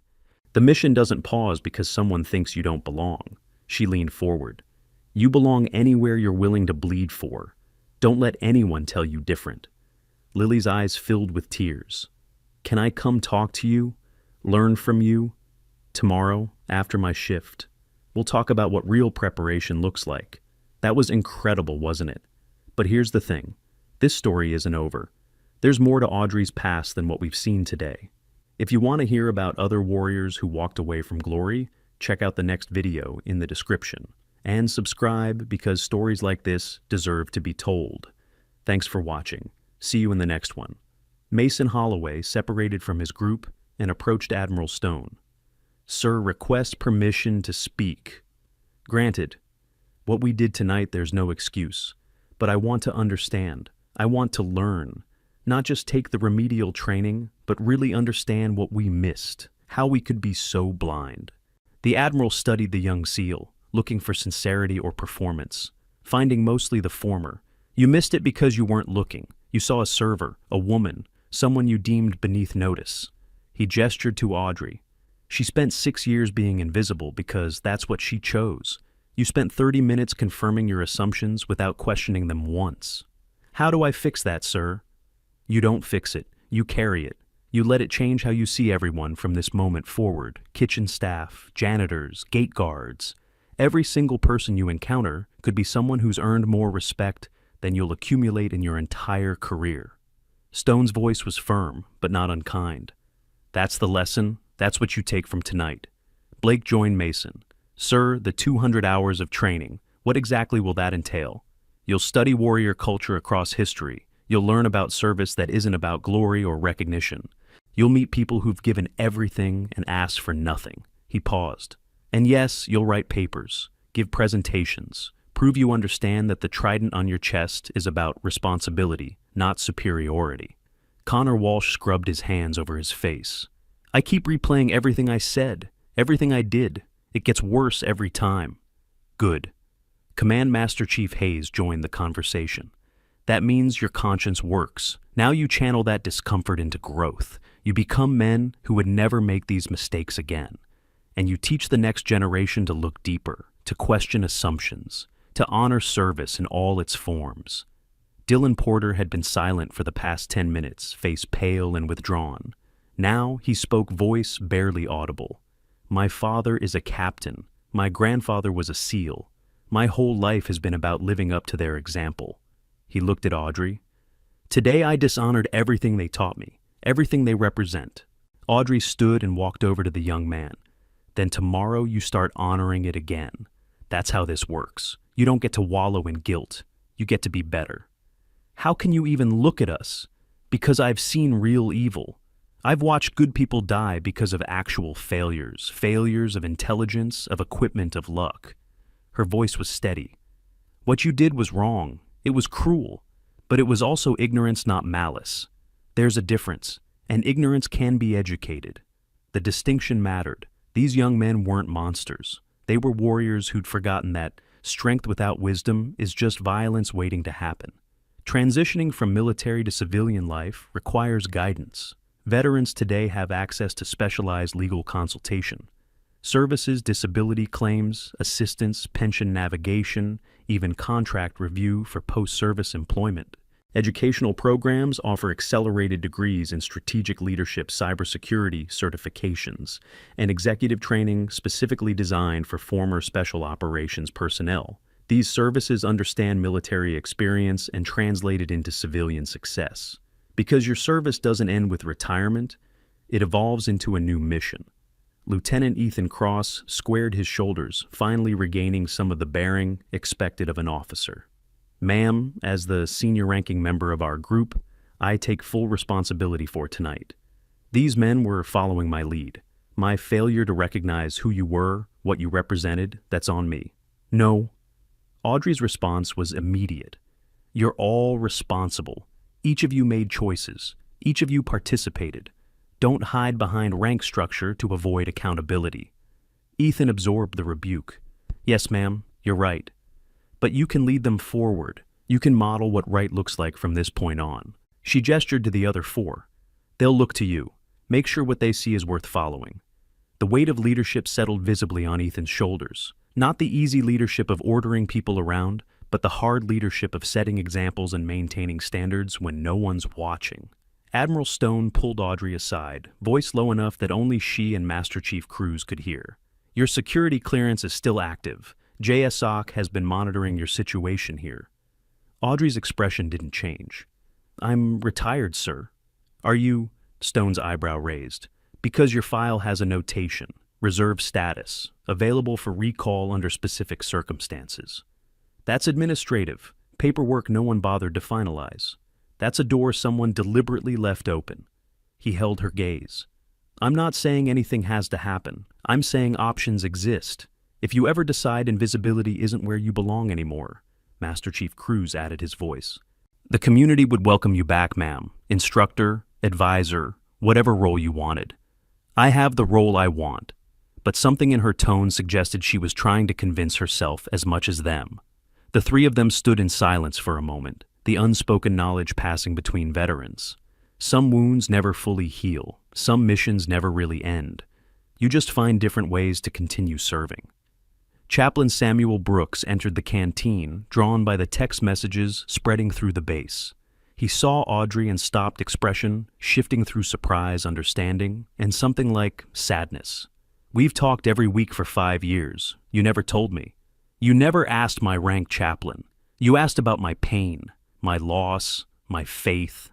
The mission doesn't pause because someone thinks you don't belong." She leaned forward. "You belong anywhere you're willing to bleed for. Don't let anyone tell you different." Lily's eyes filled with tears. "Can I come talk to you? Learn from you? Tomorrow, after my shift. We'll talk about what real preparation looks like." That was incredible, wasn't it? But here's the thing. This story isn't over. There's more to Audrey's past than what we've seen today. If you want to hear about other warriors who walked away from glory, check out the next video in the description. And subscribe because stories like this deserve to be told. Thanks for watching. See you in the next one. Mason Holloway separated from his group and approached Admiral Stone. "Sir, request permission to speak." "Granted. What we did tonight, there's no excuse. But I want to understand. I want to learn. Not just take the remedial training, but really understand what we missed, how we could be so blind." The Admiral studied the young SEAL, looking for sincerity or performance, finding mostly the former. "You missed it because you weren't looking. You saw a server, a woman, someone you deemed beneath notice." He gestured to Audrey. "She spent 6 years being invisible because that's what she chose. You spent 30 minutes confirming your assumptions without questioning them once. How do I fix that, sir?" "You don't fix it. You carry it. You let it change how you see everyone from this moment forward. Kitchen staff, janitors, gate guards. Every single person you encounter could be someone who's earned more respect than you'll accumulate in your entire career." Stone's voice was firm, but not unkind. "That's the lesson. That's what you take from tonight." Blake joined Mason. "Sir, the 200 hours of training, what exactly will that entail?" "You'll study warrior culture across history. You'll learn about service that isn't about glory or recognition. You'll meet people who've given everything and asked for nothing." He paused. "And yes, you'll write papers, give presentations, prove you understand that the trident on your chest is about responsibility, not superiority." Connor Walsh scrubbed his hands over his face. "I keep replaying everything I said, everything I did. It gets worse every time." "Good." Command Master Chief Hayes joined the conversation. "That means your conscience works. Now you channel that discomfort into growth. You become men who would never make these mistakes again. And you teach the next generation to look deeper, to question assumptions, to honor service in all its forms." Dylan Porter had been silent for the past 10 minutes, face pale and withdrawn. Now he spoke, voice barely audible. "My father is a captain. My grandfather was a SEAL. My whole life has been about living up to their example." He looked at Audrey. "Today I dishonored everything they taught me, everything they represent." Audrey stood and walked over to the young man. "Then tomorrow you start honoring it again. That's how this works. You don't get to wallow in guilt. You get to be better." "How can you even look at us?" "Because I've seen real evil. I've watched good people die because of actual failures, failures of intelligence, of equipment, of luck. Her voice was steady. "What you did was wrong. It was cruel. But it was also ignorance, not malice. There's a difference, and ignorance can be educated." The distinction mattered. These young men weren't monsters. They were warriors who'd forgotten that strength without wisdom is just violence waiting to happen. Transitioning from military to civilian life requires guidance. Veterans today have access to specialized legal consultation. Services, disability claims, assistance, pension navigation, even contract review for post-service employment. Educational programs offer accelerated degrees in strategic leadership, cybersecurity certifications, and executive training specifically designed for former special operations personnel. These services understand military experience and translate it into civilian success. Because your service doesn't end with retirement, it evolves into a new mission. Lieutenant Ethan Cross squared his shoulders, finally regaining some of the bearing expected of an officer. "Ma'am, as the senior-ranking member of our group, I take full responsibility for tonight. These men were following my lead. My failure to recognize who you were, what you represented, that's on me." "No." Audrey's response was immediate. "You're all responsible. Each of you made choices. Each of you participated. Don't hide behind rank structure to avoid accountability." Ethan absorbed the rebuke. "Yes, ma'am, you're right. But you can lead them forward. You can model what right looks like from this point on." She gestured to the other four. "They'll look to you. Make sure what they see is worth following." The weight of leadership settled visibly on Ethan's shoulders. Not the easy leadership of ordering people around, but the hard leadership of setting examples and maintaining standards when no one's watching. Admiral Stone pulled Audrey aside, voice low enough that only she and Master Chief Cruz could hear. "Your security clearance is still active. JSOC has been monitoring your situation here." Audrey's expression didn't change. "I'm retired, sir." "Are you?" Stone's eyebrow raised. "Because your file has a notation, reserve status, available for recall under specific circumstances." "That's administrative, paperwork no one bothered to finalize. That's a door someone deliberately left open." He held her gaze. "I'm not saying anything has to happen. I'm saying options exist. If you ever decide invisibility isn't where you belong anymore," Master Chief Cruz added his voice, "the community would welcome you back, ma'am. Instructor, advisor, whatever role you wanted. I have the role I want." But something in her tone suggested she was trying to convince herself as much as them. The three of them stood in silence for a moment, the unspoken knowledge passing between veterans. Some wounds never fully heal. Some missions never really end. You just find different ways to continue serving. Chaplain Samuel Brooks entered the canteen, drawn by the text messages spreading through the base. He saw Audrey and stopped, expression shifting through surprise, understanding, and something like sadness. "We've talked every week for 5 years. You never told me. You never asked my rank chaplain. You asked about my pain, my loss, my faith."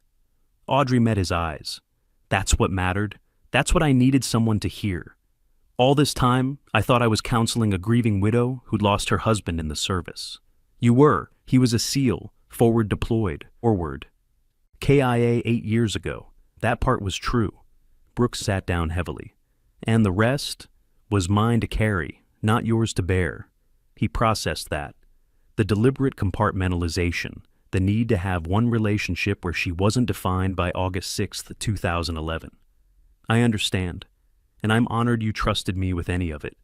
Audrey met his eyes. "That's what mattered. That's what I needed someone to hear. All this time, I thought I was counseling a grieving widow who'd lost her husband in the service. You were. He was a SEAL, forward deployed, forward. KIA 8 years ago. That part was true." Brooks sat down heavily. "And the rest was mine to carry, not yours to bear." He processed that. The deliberate compartmentalization, the need to have one relationship where she wasn't defined by August 6th, 2011. "I understand. And I'm honored you trusted me with any of it.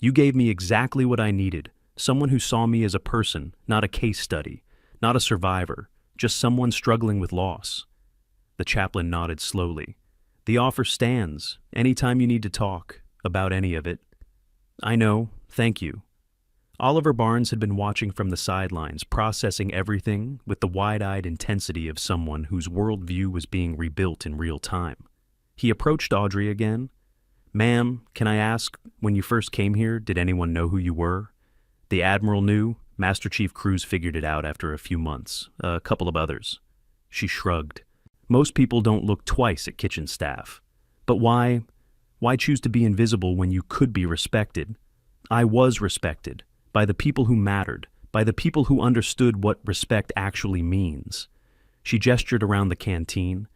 You gave me exactly what I needed, someone who saw me as a person, not a case study, not a survivor, just someone struggling with loss." The chaplain nodded slowly. "The offer stands, anytime you need to talk, about any of it." "I know, thank you." Oliver Barnes had been watching from the sidelines, processing everything with the wide-eyed intensity of someone whose worldview was being rebuilt in real time. He approached Audrey again. "Ma'am, can I ask, when you first came here, did anyone know who you were?" "The Admiral knew. Master Chief Cruz figured it out after a few months. A couple of others." She shrugged. "Most people don't look twice at kitchen staff. But why choose to be invisible when you could be respected? I was respected, by the people who mattered, by the people who understood what respect actually means." She gestured around the canteen.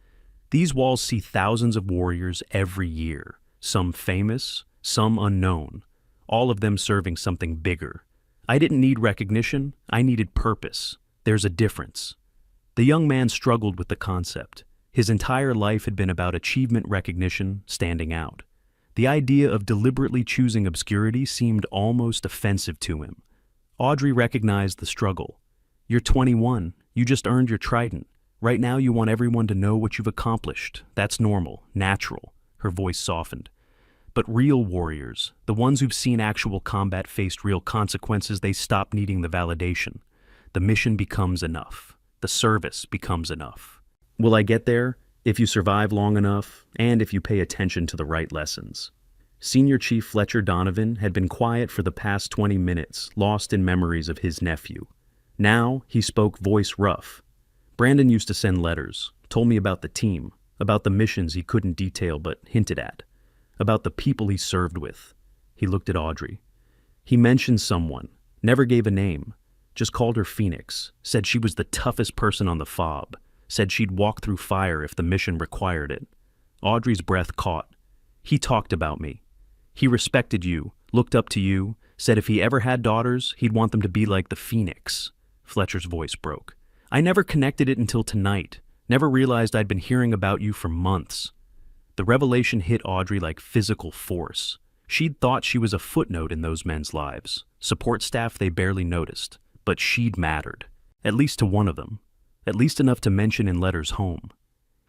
"These walls see thousands of warriors every year. Some famous, some unknown, all of them serving something bigger. I didn't need recognition, I needed purpose. There's a difference. The young man struggled with the concept. His entire life had been about achievement recognition, standing out. The idea of deliberately choosing obscurity seemed almost offensive to him. Audrey recognized the struggle. You're 21, you just earned your trident. Right now you want everyone to know what you've accomplished. That's normal, natural. Her voice softened. But real warriors, the ones who've seen actual combat, faced real consequences, they stop needing the validation. The mission becomes enough. The service becomes enough. Will I get there? If you survive long enough, and if you pay attention to the right lessons. Senior Chief Fletcher Donovan had been quiet for the past 20 minutes, lost in memories of his nephew. Now he spoke, voice rough. Brandon used to send letters, told me about the team, about the missions he couldn't detail but hinted at, about the people he served with. He looked at Audrey. He mentioned someone, never gave a name, just called her Phoenix, said she was the toughest person on the FOB, said she'd walk through fire if the mission required it. Audrey's breath caught. He talked about me. He respected you, looked up to you, said if he ever had daughters, he'd want them to be like the Phoenix. Fletcher's voice broke. I never connected it until tonight, never realized I'd been hearing about you for months. The revelation hit Audrey like physical force. She'd thought she was a footnote in those men's lives, support staff they barely noticed, but she'd mattered, at least to one of them, at least enough to mention in letters home.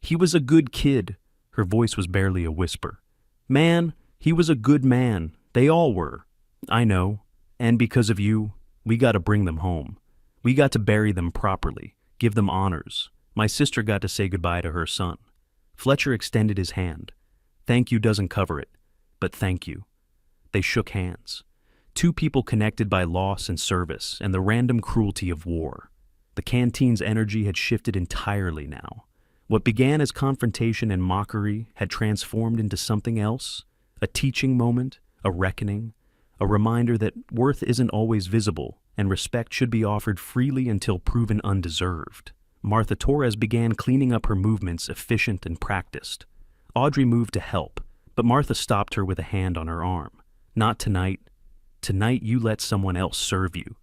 He was a good kid. Her voice was barely a whisper. Man, he was a good man. They all were. I know. And because of you, we got to bring them home. We got to bury them properly, give them honors. My sister got to say goodbye to her son. Fletcher extended his hand. Thank you doesn't cover it, but thank you. They shook hands. Two people connected by loss and service and the random cruelty of war. The canteen's energy had shifted entirely now. What began as confrontation and mockery had transformed into something else, a teaching moment, a reckoning, a reminder that worth isn't always visible and respect should be offered freely until proven undeserved. Martha Torres began cleaning up her movements, efficient and practiced. Audrey moved to help, but Martha stopped her with a hand on her arm. Not tonight. Tonight you let someone else serve you.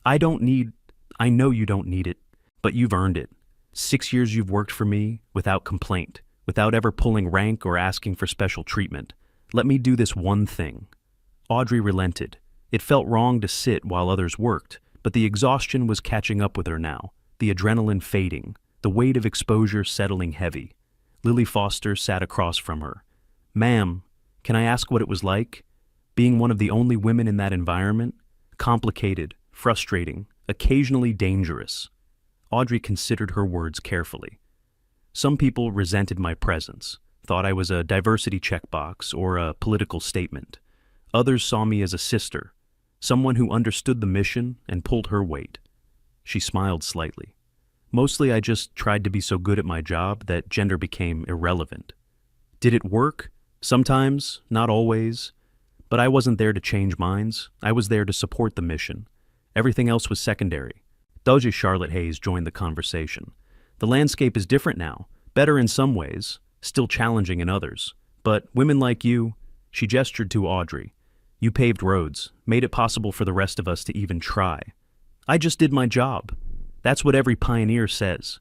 I know you don't need it, but you've earned it. 6 years you've worked for me, without complaint, without ever pulling rank or asking for special treatment. Let me do this one thing. Audrey relented. It felt wrong to sit while others worked, but the exhaustion was catching up with her now, the adrenaline fading, the weight of exposure settling heavy. Lily Foster sat across from her. Ma'am, can I ask what it was like? Being one of the only women in that environment? Complicated, frustrating, occasionally dangerous. Audrey considered her words carefully. Some people resented my presence, thought I was a diversity checkbox or a political statement. Others saw me as a sister, someone who understood the mission and pulled her weight. She smiled slightly. Mostly I just tried to be so good at my job that gender became irrelevant. Did it work? Sometimes, not always. But I wasn't there to change minds. I was there to support the mission. Everything else was secondary. Doja Charlotte Hayes joined the conversation. The landscape is different now, better in some ways, still challenging in others. But women like you, she gestured to Audrey, you paved roads, made it possible for the rest of us to even try. I just did my job. That's what every pioneer says.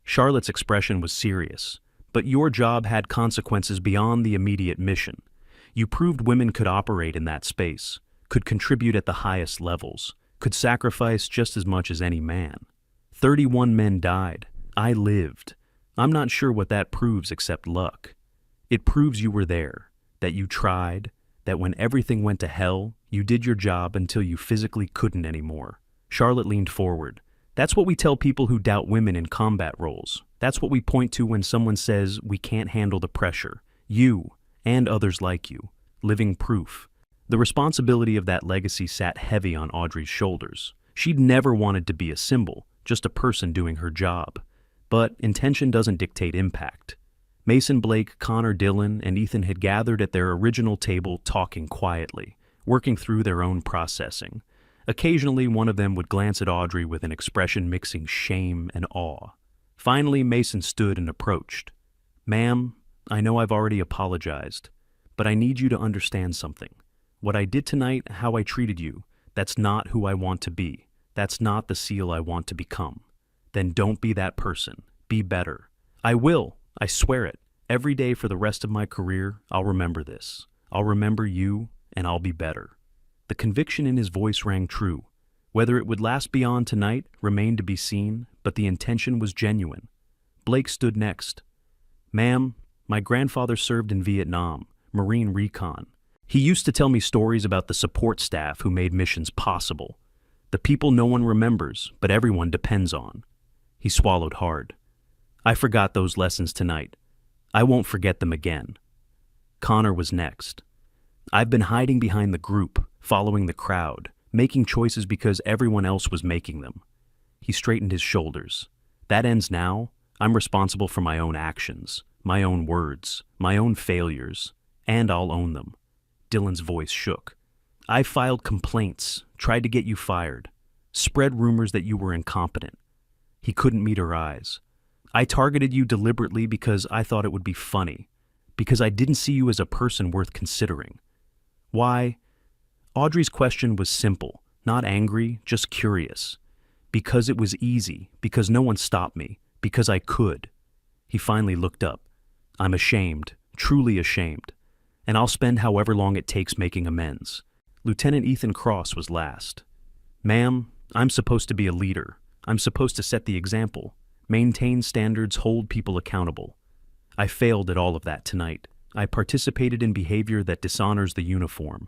Charlotte's expression was serious, but your job had consequences beyond the immediate mission. You proved women could operate in that space, could contribute at the highest levels, could sacrifice just as much as any man. 31 men died. I lived. I'm not sure what that proves except luck. It proves you were there, that you tried, that when everything went to hell, you did your job until you physically couldn't anymore. Charlotte leaned forward. That's what we tell people who doubt women in combat roles. That's what we point to when someone says we can't handle the pressure. You, and others like you, living proof. The responsibility of that legacy sat heavy on Audrey's shoulders. She'd never wanted to be a symbol, just a person doing her job. But intention doesn't dictate impact. Mason Blake, Connor Dillon, and Ethan had gathered at their original table talking quietly, working through their own processing. Occasionally, one of them would glance at Audrey with an expression mixing shame and awe. Finally, Mason stood and approached. Ma'am, I know I've already apologized, but I need you to understand something. What I did tonight, how I treated you, That's not who I want to be. That's not the SEAL I want to become. Then don't be that person. Be better. I will. I swear it. Every day for the rest of my career, I'll remember this. I'll remember you, and I'll be better. The conviction in his voice rang true. Whether it would last beyond tonight remained to be seen, but the intention was genuine. Blake stood next. Ma'am, my grandfather served in Vietnam, Marine Recon. He used to tell me stories about the support staff who made missions possible. The people no one remembers, but everyone depends on. He swallowed hard. I forgot those lessons tonight. I won't forget them again. Connor was next. I've been hiding behind the group, following the crowd, making choices because everyone else was making them. He straightened his shoulders. That ends now. I'm responsible for my own actions, my own words, my own failures, and I'll own them. Dylan's voice shook. I filed complaints, tried to get you fired, spread rumors that you were incompetent. He couldn't meet her eyes. I targeted you deliberately because I thought it would be funny, because I didn't see you as a person worth considering. Why? Audrey's question was simple, not angry, just curious. Because it was easy, because no one stopped me, because I could. He finally looked up. I'm ashamed, truly ashamed, and I'll spend however long it takes making amends. Lieutenant Ethan Cross was last. Ma'am, I'm supposed to be a leader. I'm supposed to set the example, maintain standards, hold people accountable. I failed at all of that tonight. I participated in behavior that dishonors the uniform.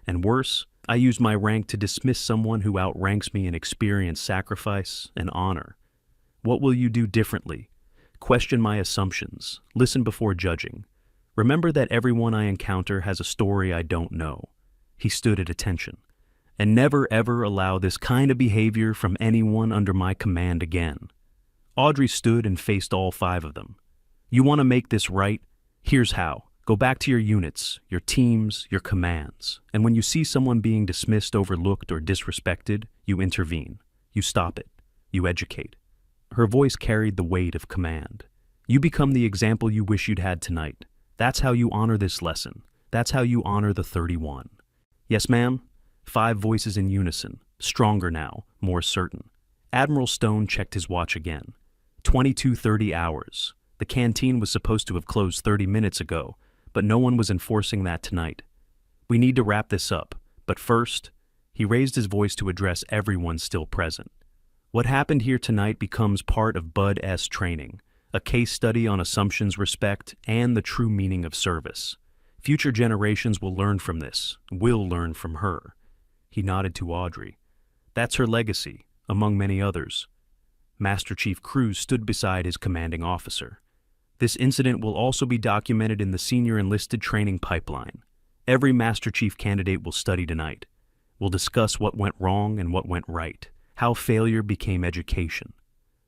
And worse, I used my rank to dismiss someone who outranks me in experience, sacrifice, and honor. What will you do differently? Question my assumptions. Listen before judging. Remember that everyone I encounter has a story I don't know. He stood at attention. And never ever allow this kind of behavior from anyone under my command again. Audrey stood and faced all 5 of them. You want to make this right? Here's how. Go back to your units, your teams, your commands. And when you see someone being dismissed, overlooked, or disrespected, you intervene. You stop it. You educate. Her voice carried the weight of command. You become the example you wish you'd had tonight. That's how you honor this lesson. That's how you honor the 31. Yes, ma'am? 5 voices in unison, stronger now, more certain. Admiral Stone checked his watch again. 22:30 hours. The canteen was supposed to have closed 30 minutes ago, but no one was enforcing that tonight. We need to wrap this up, but first, he raised his voice to address everyone still present. What happened here tonight becomes part of Bud S. training, a case study on assumptions, respect, and the true meaning of service. Future generations will learn from this, will learn from her. He nodded to Audrey. That's her legacy, among many others. Master Chief Cruz stood beside his commanding officer. This incident will also be documented in the senior enlisted training pipeline. Every Master Chief candidate will study tonight. We'll discuss what went wrong and what went right, how failure became education.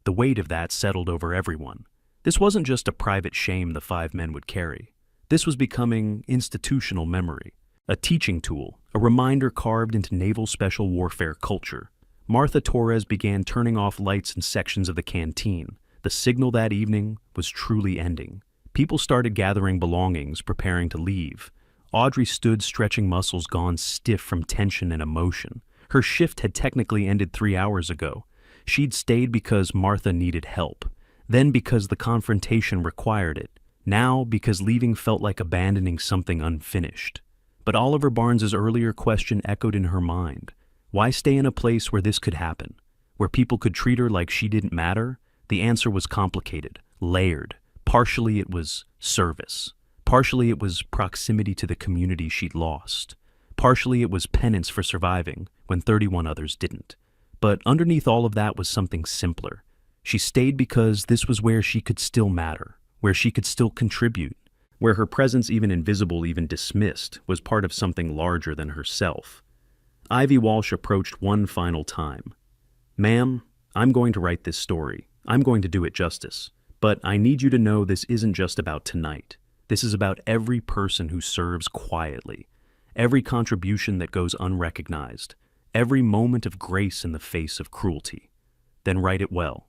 The weight of that settled over everyone. This wasn't just a private shame the 5 men would carry. This was becoming institutional memory, a teaching tool, a reminder carved into Naval Special Warfare culture. Martha Torres began turning off lights in sections of the canteen. The signal that evening was truly ending. People started gathering belongings, preparing to leave. Audrey stood stretching muscles gone stiff from tension and emotion. Her shift had technically ended 3 hours ago. She'd stayed because Martha needed help, then because the confrontation required it, now because leaving felt like abandoning something unfinished. But Oliver Barnes's earlier question echoed in her mind. Why stay in a place where this could happen, where people could treat her like she didn't matter? The answer was complicated, layered. Partially it was service. Partially it was proximity to the community she'd lost. Partially it was penance for surviving when 31 others didn't. But underneath all of that was something simpler. She stayed because this was where she could still matter, where she could still contribute, where her presence, even invisible, even dismissed, was part of something larger than herself. Ivy Walsh approached one final time. Ma'am, I'm going to write this story. I'm going to do it justice. But I need you to know this isn't just about tonight. This is about every person who serves quietly, every contribution that goes unrecognized, every moment of grace in the face of cruelty. Then write it well.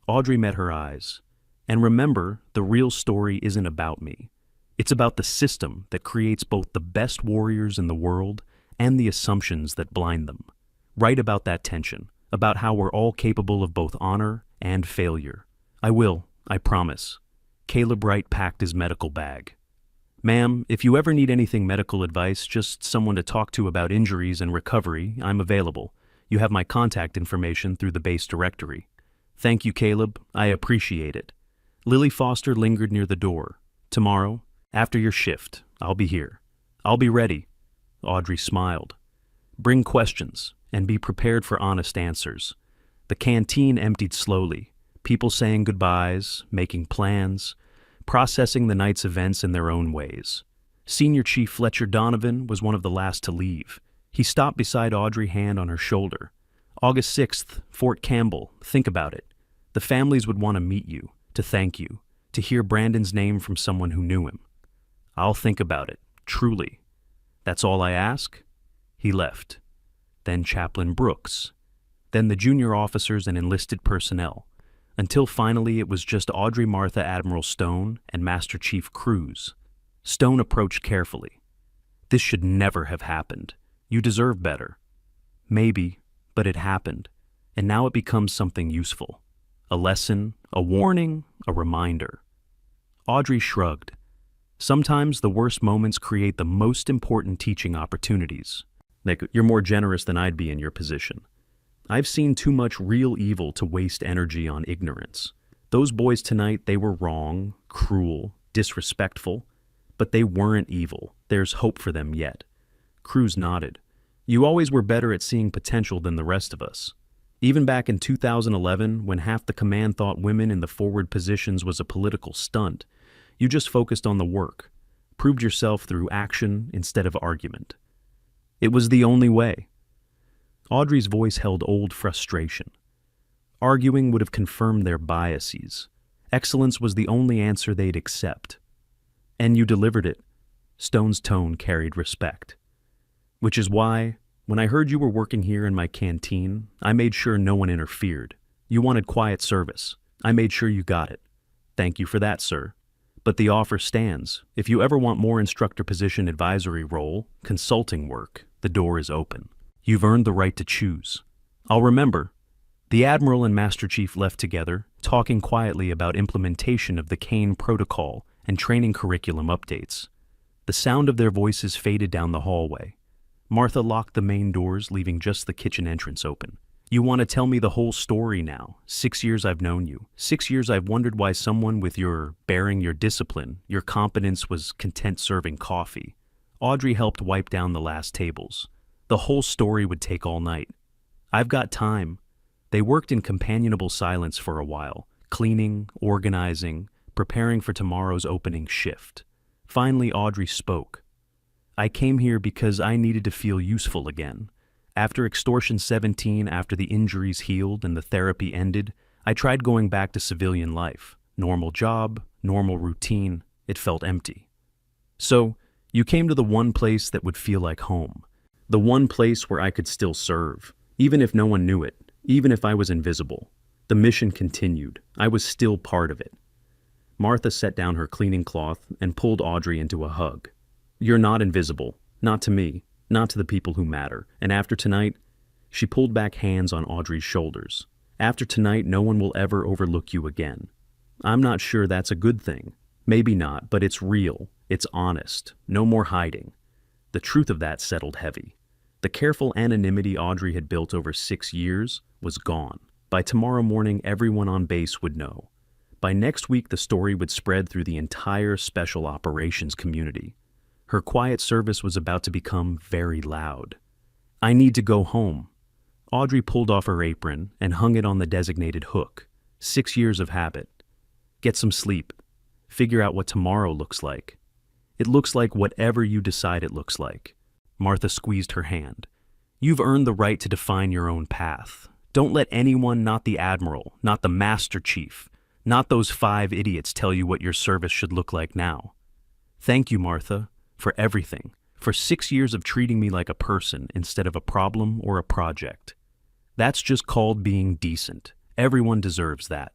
Audrey met her eyes. And remember, the real story isn't about me. It's about the system that creates both the best warriors in the world and the assumptions that blind them. Write about that tension, about how we're all capable of both honor and failure. I will, I promise. Caleb Wright packed his medical bag. Ma'am, if you ever need anything medical advice, just someone to talk to about injuries and recovery, I'm available. You have my contact information through the base directory. Thank you, Caleb. I appreciate it. Lily Foster lingered near the door. Tomorrow, after your shift, I'll be here. I'll be ready. Audrey smiled. Bring questions, and be prepared for honest answers. The canteen emptied slowly, people saying goodbyes, making plans, processing the night's events in their own ways. Senior Chief Fletcher Donovan was one of the last to leave. He stopped beside Audrey, hand on her shoulder. August 6th, Fort Campbell, think about it. The families would want to meet you, to thank you, to hear Brandon's name from someone who knew him. I'll think about it, truly. That's all I ask? He left. Then Chaplain Brooks. Then the junior officers and enlisted personnel, until finally it was just Audrey, Martha, Admiral Stone, and Master Chief Cruz. Stone approached carefully. This should never have happened. You deserve better. Maybe, but it happened, and now it becomes something useful. A lesson, a warning, a reminder. Audrey shrugged. Sometimes the worst moments create the most important teaching opportunities. Like, you're more generous than I'd be in your position. I've seen too much real evil to waste energy on ignorance. Those boys tonight, they were wrong, cruel, disrespectful, but they weren't evil. There's hope for them yet. Cruz nodded. You always were better at seeing potential than the rest of us. Even back in 2011, when half the command thought women in the forward positions was a political stunt, you just focused on the work, proved yourself through action instead of argument. It was the only way. Audrey's voice held old frustration. Arguing would have confirmed their biases. Excellence was the only answer they'd accept. And you delivered it. Stone's tone carried respect. Which is why, when I heard you were working here in my canteen, I made sure no one interfered. You wanted quiet service. I made sure you got it. Thank you for that, sir. But the offer stands. If you ever want more instructor position advisory role, consulting work, the door is open. You've earned the right to choose. I'll remember. The Admiral and Master Chief left together, talking quietly about implementation of the Kane Protocol and training curriculum updates. The sound of their voices faded down the hallway. Martha locked the main doors, leaving just the kitchen entrance open. You want to tell me the whole story now. 6 years I've known you. 6 years I've wondered why someone with your bearing, your discipline, your competence was content serving coffee. Audrey helped wipe down the last tables. The whole story would take all night. I've got time. They worked in companionable silence for a while, cleaning, organizing, preparing for tomorrow's opening shift. Finally, Audrey spoke. I came here because I needed to feel useful again. After Extortion 17, after the injuries healed and the therapy ended, I tried going back to civilian life. Normal job, normal routine. It felt empty. So, you came to the one place that would feel like home. The one place where I could still serve, even if no one knew it, even if I was invisible. The mission continued. I was still part of it. Martha set down her cleaning cloth and pulled Audrey into a hug. You're not invisible. Not to me. Not to the people who matter. And after tonight, she pulled back hands on Audrey's shoulders. After tonight, no one will ever overlook you again. I'm not sure that's a good thing. Maybe not, but it's real. It's honest. No more hiding. The truth of that settled heavy. The careful anonymity Audrey had built over 6 years was gone. By tomorrow morning, everyone on base would know. By next week, the story would spread through the entire special operations community. Her quiet service was about to become very loud. I need to go home. Audrey pulled off her apron and hung it on the designated hook. 6 years of habit. Get some sleep. Figure out what tomorrow looks like. It looks like whatever you decide it looks like. Martha squeezed her hand. You've earned the right to define your own path. Don't let anyone, not the Admiral, not the Master Chief, not those 5 idiots tell you what your service should look like now. Thank you, Martha, for everything, for 6 years of treating me like a person instead of a problem or a project. That's just called being decent. Everyone deserves that.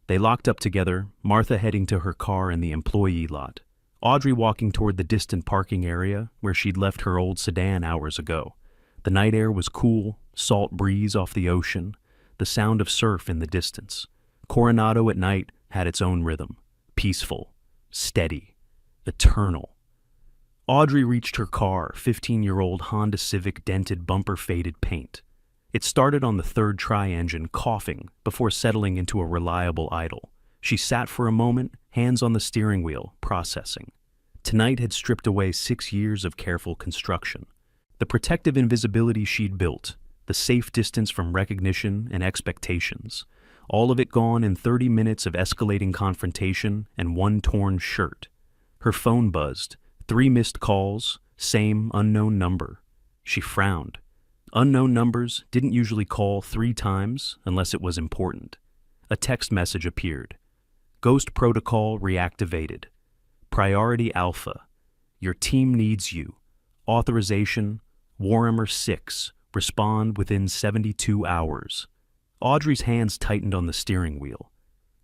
They locked up together, Martha heading to her car in the employee lot. Audrey walking toward the distant parking area where she'd left her old sedan hours ago. The night air was cool, salt breeze off the ocean, the sound of surf in the distance. Coronado at night had its own rhythm, peaceful, steady, eternal. Audrey reached her car, 15-year-old Honda Civic dented bumper-faded paint. It started on the third tri-engine, coughing, before settling into a reliable idle. She sat for a moment, hands on the steering wheel, processing. Tonight had stripped away 6 years of careful construction. The protective invisibility she'd built, the safe distance from recognition and expectations, all of it gone in 30 minutes of escalating confrontation and one torn shirt. Her phone buzzed, 3 missed calls, same unknown number. She frowned. Unknown numbers didn't usually call 3 times unless it was important. A text message appeared. Ghost protocol reactivated. Priority Alpha. Your team needs you. Authorization, Warhammer 6. Respond within 72 hours. Audrey's hands tightened on the steering wheel.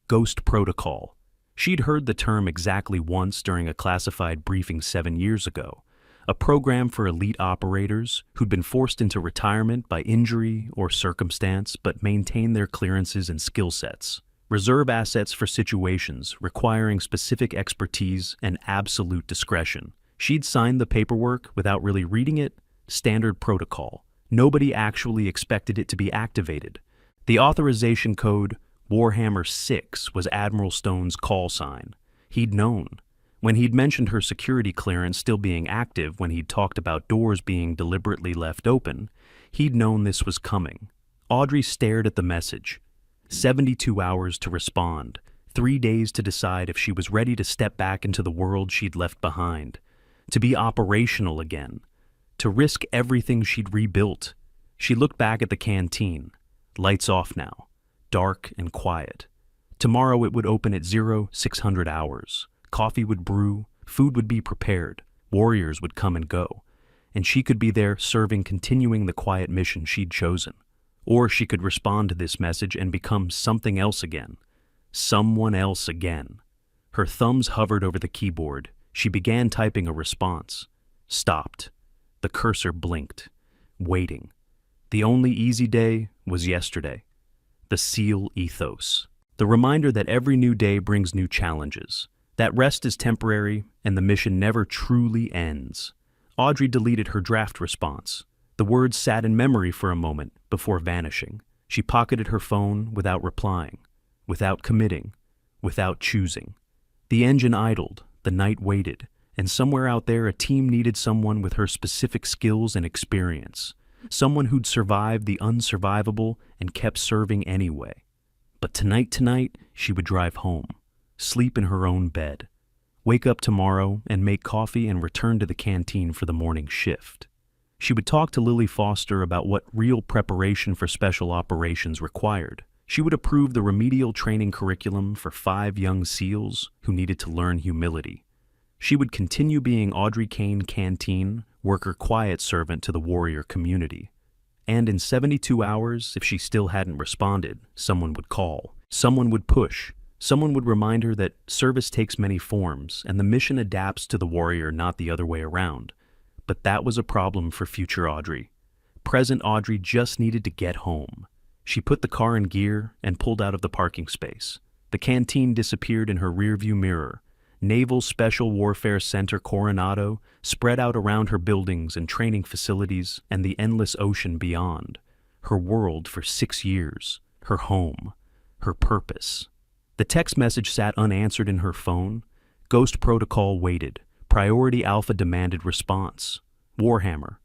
Ghost protocol. She'd heard the term exactly once during a classified briefing 7 years ago. A program for elite operators who'd been forced into retirement by injury or circumstance but maintained their clearances and skill sets. Reserve assets for situations requiring specific expertise and absolute discretion. She'd signed the paperwork without really reading it. Standard protocol. Nobody actually expected it to be activated. The authorization code, Warhammer 6, was Admiral Stone's call sign. He'd known. When he'd mentioned her security clearance still being active when he'd talked about doors being deliberately left open, he'd known this was coming. Audrey stared at the message. 72 hours to respond, 3 days to decide if she was ready to step back into the world she'd left behind, to be operational again, to risk everything she'd rebuilt. She looked back at the canteen. Lights off now, dark and quiet. Tomorrow it would open at 0600 hours. Coffee would brew, food would be prepared, warriors would come and go, and she could be there serving, continuing the quiet mission she'd chosen. Or she could respond to this message and become something else again. Someone else again. Her thumbs hovered over the keyboard. She began typing a response. Stopped. The cursor blinked. Waiting. The only easy day was yesterday. The SEAL ethos. The reminder that every new day brings new challenges. That rest is temporary and the mission never truly ends. Audrey deleted her draft response. The words sat in memory for a moment before vanishing. She pocketed her phone without replying, without committing, without choosing. The engine idled, the night waited, and somewhere out there a team needed someone with her specific skills and experience, someone who'd survived the unsurvivable and kept serving anyway. But tonight, she would drive home, sleep in her own bed, wake up tomorrow and make coffee and return to the canteen for the morning shift. She would talk to Lily Foster about what real preparation for special operations required. She would approve the remedial training curriculum for 5 young SEALs who needed to learn humility. She would continue being Audrey Kane Canteen, worker quiet servant to the warrior community. And in 72 hours, if she still hadn't responded, someone would call, someone would push, someone would remind her that service takes many forms and the mission adapts to the warrior, not the other way around. But that was a problem for future Audrey. Present Audrey just needed to get home. She put the car in gear and pulled out of the parking space. The canteen disappeared in her rearview mirror. Naval Special Warfare Center Coronado spread out around her buildings and training facilities and the endless ocean beyond. Her world for 6 years. Her home. Her purpose. The text message sat unanswered in her phone. Ghost protocol waited. Priority Alpha demanded response. Warhammer.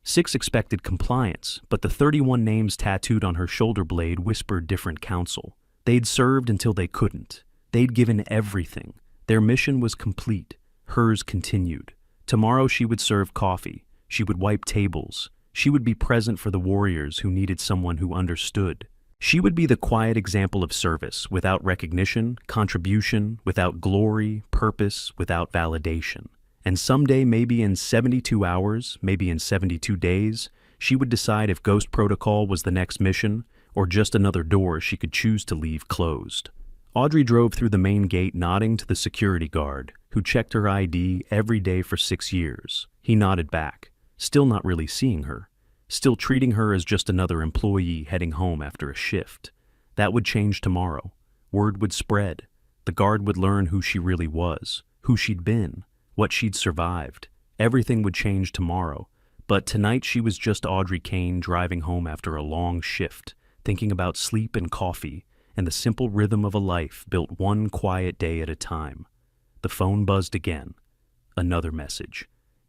6 expected compliance, but the 31 names tattooed on her shoulder blade whispered different counsel. They'd served until they couldn't. They'd given everything. Their mission was complete. Hers continued. Tomorrow she would serve coffee. She would wipe tables. She would be present for the warriors who needed someone who understood. She would be the quiet example of service, without recognition, contribution, without glory, purpose, without validation. And someday, maybe in 72 hours, maybe in 72 days, she would decide if Ghost Protocol was the next mission or just another door she could choose to leave closed. Audrey drove through the main gate, nodding to the security guard. who checked her ID every day for 6 years. He nodded back, still not really seeing her, still treating her as just another employee heading home after a shift. That would change tomorrow. Word would spread. The guard would learn who she really was, who she'd been, what she'd survived. Everything would change tomorrow. But tonight she was just Audrey Kane driving home after a long shift, thinking about sleep and coffee and the simple rhythm of a life built one quiet day at a time. The phone buzzed again. Another message.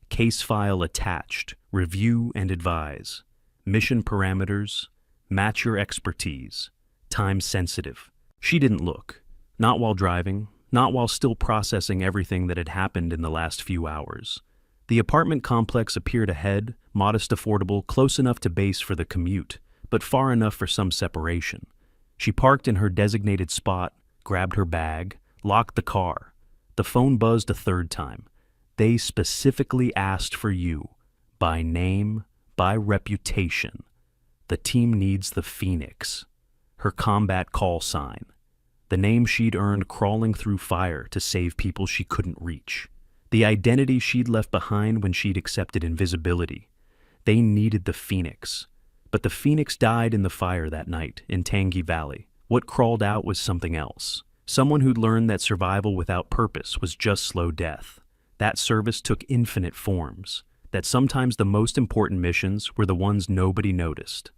Case file attached. Review and advise. Mission parameters. Match your expertise. Time sensitive. She didn't look. Not while driving. Not while still processing everything that had happened in the last few hours. The apartment complex appeared ahead, modest, affordable, close enough to base for the commute, but far enough for some separation. She parked in her designated spot, grabbed her bag, locked the car. The phone buzzed a third time. They specifically asked for you, by name, by reputation. The team needs the Phoenix, her combat call sign, the name she'd earned crawling through fire to save people she couldn't reach. The identity she'd left behind when she'd accepted invisibility. They needed the Phoenix. But the Phoenix died in the fire that night in Tangi Valley. What crawled out was something else. Someone who'd learned that survival without purpose was just slow death. That service took infinite forms. That sometimes the most important missions were the ones nobody noticed.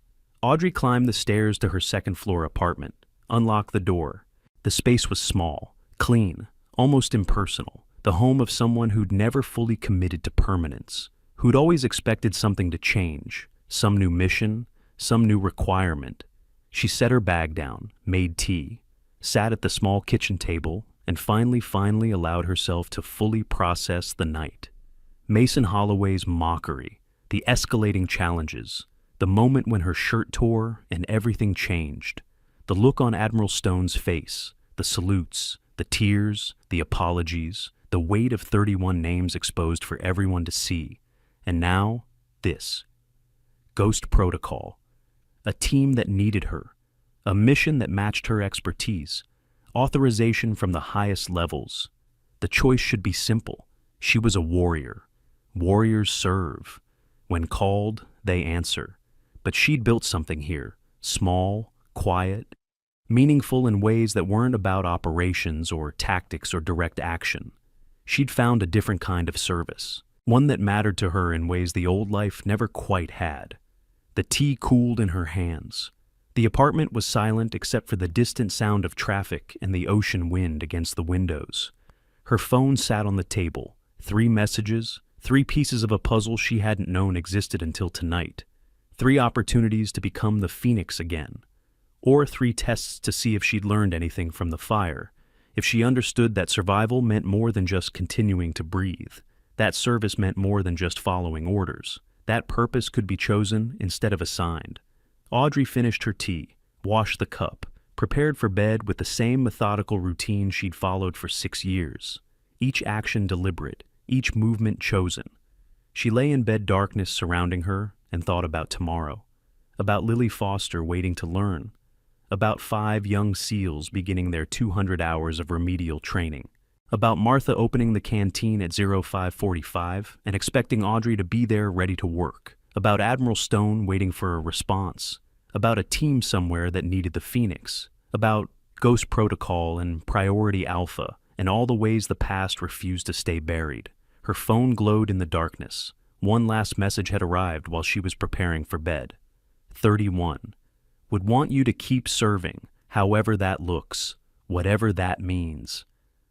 Audrey climbed the stairs to her second-floor apartment, unlocked the door. The space was small, clean, almost impersonal. The home of someone who'd never fully committed to permanence, who'd always expected something to change, some new mission, some new requirement. She set her bag down, made tea, sat at the small kitchen table, and finally allowed herself to fully process the night. Mason Holloway's mockery, the escalating challenges, the moment when her shirt tore and everything changed, the look on Admiral Stone's face, the salutes, the tears, the apologies, the weight of 31 names exposed for everyone to see. And now, this. Ghost Protocol. A team that needed her. A mission that matched her expertise. Authorization from the highest levels. The choice should be simple. She was a warrior. Warriors serve. When called, they answer. But she'd built something here. Small, quiet, meaningful in ways that weren't about operations or tactics or direct action. She'd found a different kind of service, one that mattered to her in ways the old life never quite had. The tea cooled in her hands. The apartment was silent except for the distant sound of traffic and the ocean wind against the windows. Her phone sat on the table. 3 messages, 3 pieces of a puzzle she hadn't known existed until tonight. 3 opportunities to become the Phoenix again. Or 3 tests to see if she'd learned anything from the fire. If she understood that survival meant more than just continuing to breathe, that service meant more than just following orders, that purpose could be chosen instead of assigned. Audrey finished her tea, washed the cup, prepared for bed with the same methodical routine she'd followed for 6 years. Each action deliberate, each movement chosen. She lay in bed, darkness surrounding her, and thought about tomorrow, about Lily Foster waiting to learn, about 5 young SEALs beginning their 200 hours of remedial training, about Martha opening the canteen at 05:45 and expecting Audrey to be there ready to work, about Admiral Stone waiting for a response, about a team somewhere that needed the Phoenix, about Ghost Protocol and Priority Alpha and all the ways the past refused to stay buried. Her phone glowed in the darkness. One last message had arrived while she was preparing for bed. 31. Would want you to keep serving, however that looks, whatever that means.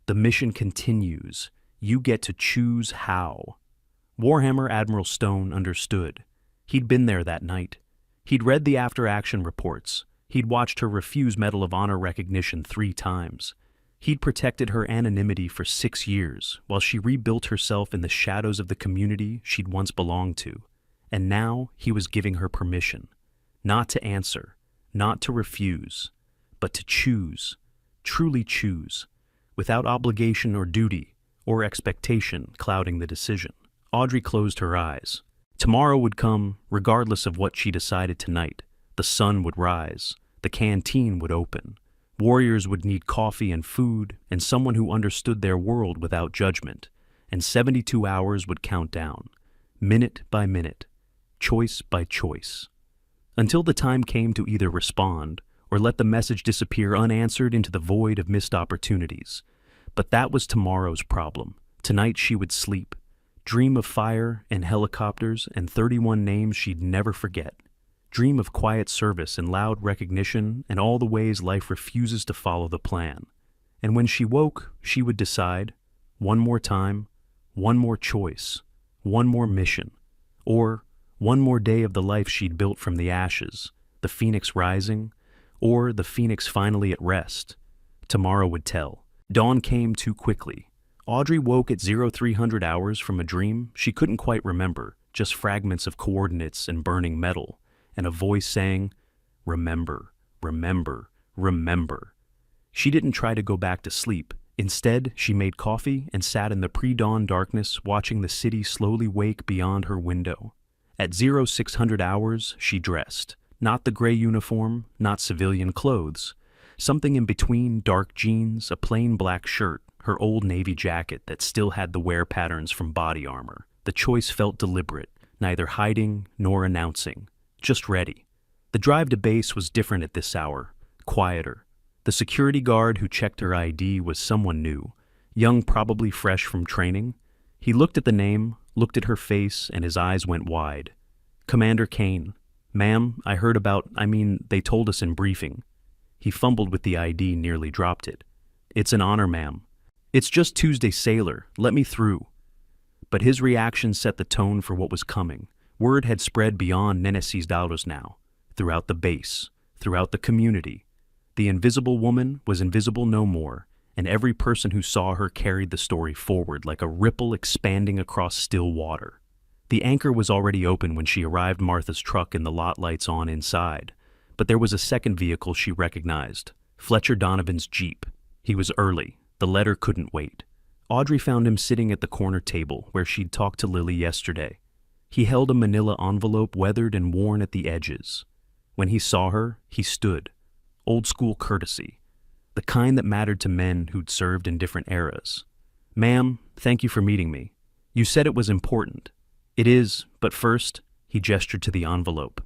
The mission continues. You get to choose how. Warhammer Admiral Stone understood. He'd been there that night. He'd read the after-action reports. He'd watched her refuse Medal of Honor recognition 3 times. He'd protected her anonymity for 6 years while she rebuilt herself in the shadows of the community she'd once belonged to. And now he was giving her permission. Not to answer. Not to refuse, but to choose, truly choose, without obligation or duty or expectation clouding the decision. Audrey closed her eyes. Tomorrow would come, regardless of what she decided tonight. The sun would rise, the canteen would open, Warriors would need coffee and food and someone who understood their world without judgment, and 72 hours would count down, minute by minute, choice by choice, until the time came to either respond or let the message disappear unanswered into the void of missed opportunities. But that was tomorrow's problem. Tonight she would sleep, dream of fire and helicopters and 31 names she'd never forget. Dream of quiet service and loud recognition and all the ways life refuses to follow the plan. And when she woke, she would decide, one more time, one more choice, one more mission, or one more day of the life she'd built from the ashes, the phoenix rising, or the phoenix finally at rest. Tomorrow would tell. Dawn came too quickly. Audrey woke at 0300 hours from a dream she couldn't quite remember, just fragments of coordinates and burning metal, and a voice saying, "Remember, remember, remember." She didn't try to go back to sleep. Instead, she made coffee and sat in the pre-dawn darkness watching the city slowly wake beyond her window. At 0600 hours, she dressed. Not the gray uniform, not civilian clothes. Something in between: dark jeans, a plain black shirt, her old navy jacket that still had the wear patterns from body armor. The choice felt deliberate, neither hiding nor announcing. Just ready. The drive to base was different at this hour, quieter. The security guard who checked her ID was someone new, young, probably fresh from training. He looked at the name, looked at her face, and his eyes went wide. "Commander Kane. Ma'am, they told us in briefing." He fumbled with the ID, nearly dropped it. "It's an honor, ma'am." "It's just Tuesday Sailor. Let me through." But his reaction set the tone for what was coming. Word had spread beyond Nenesi's now, throughout the base, throughout the community. The invisible woman was invisible no more, and every person who saw her carried the story forward like a ripple expanding across still water. The anchor was already open when she arrived Martha's truck and the lot lights on inside, but there was a second vehicle she recognized, Fletcher Donovan's Jeep. He was early. The letter couldn't wait. Audrey found him sitting at the corner table where she'd talked to Lily yesterday. He held a manila envelope weathered and worn at the edges. When he saw her, he stood. Old-school courtesy, the kind that mattered to men who'd served in different eras. "Ma'am, thank you for meeting me. You said it was important." "It is, but first," he gestured to the envelope,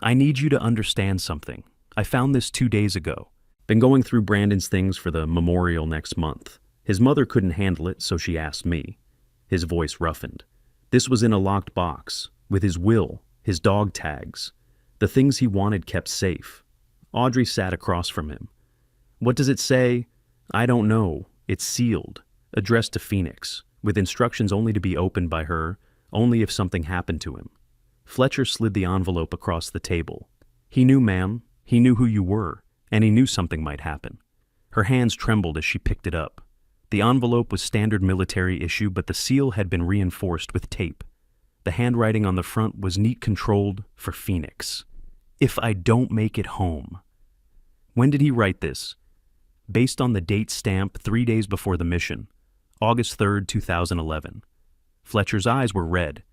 "I need you to understand something. I found this 2 days ago. Been going through Brandon's things for the memorial next month. His mother couldn't handle it, so she asked me." His voice roughened. "This was in a locked box, with his will, his dog tags, the things he wanted kept safe." Audrey sat across from him. "What does it say?" "I don't know. It's sealed, addressed to Phoenix, with instructions only to be opened by her, only if something happened to him." Fletcher slid the envelope across the table. "He knew, ma'am. He knew who you were, and he knew something might happen." Her hands trembled as she picked it up. The envelope was standard military issue, but the seal had been reinforced with tape. The handwriting on the front was neat, controlled for Phoenix. "If I don't make it home." When did he write this? Based on the date stamp 3 days before the mission, August 3rd, 2011. Fletcher's eyes were red.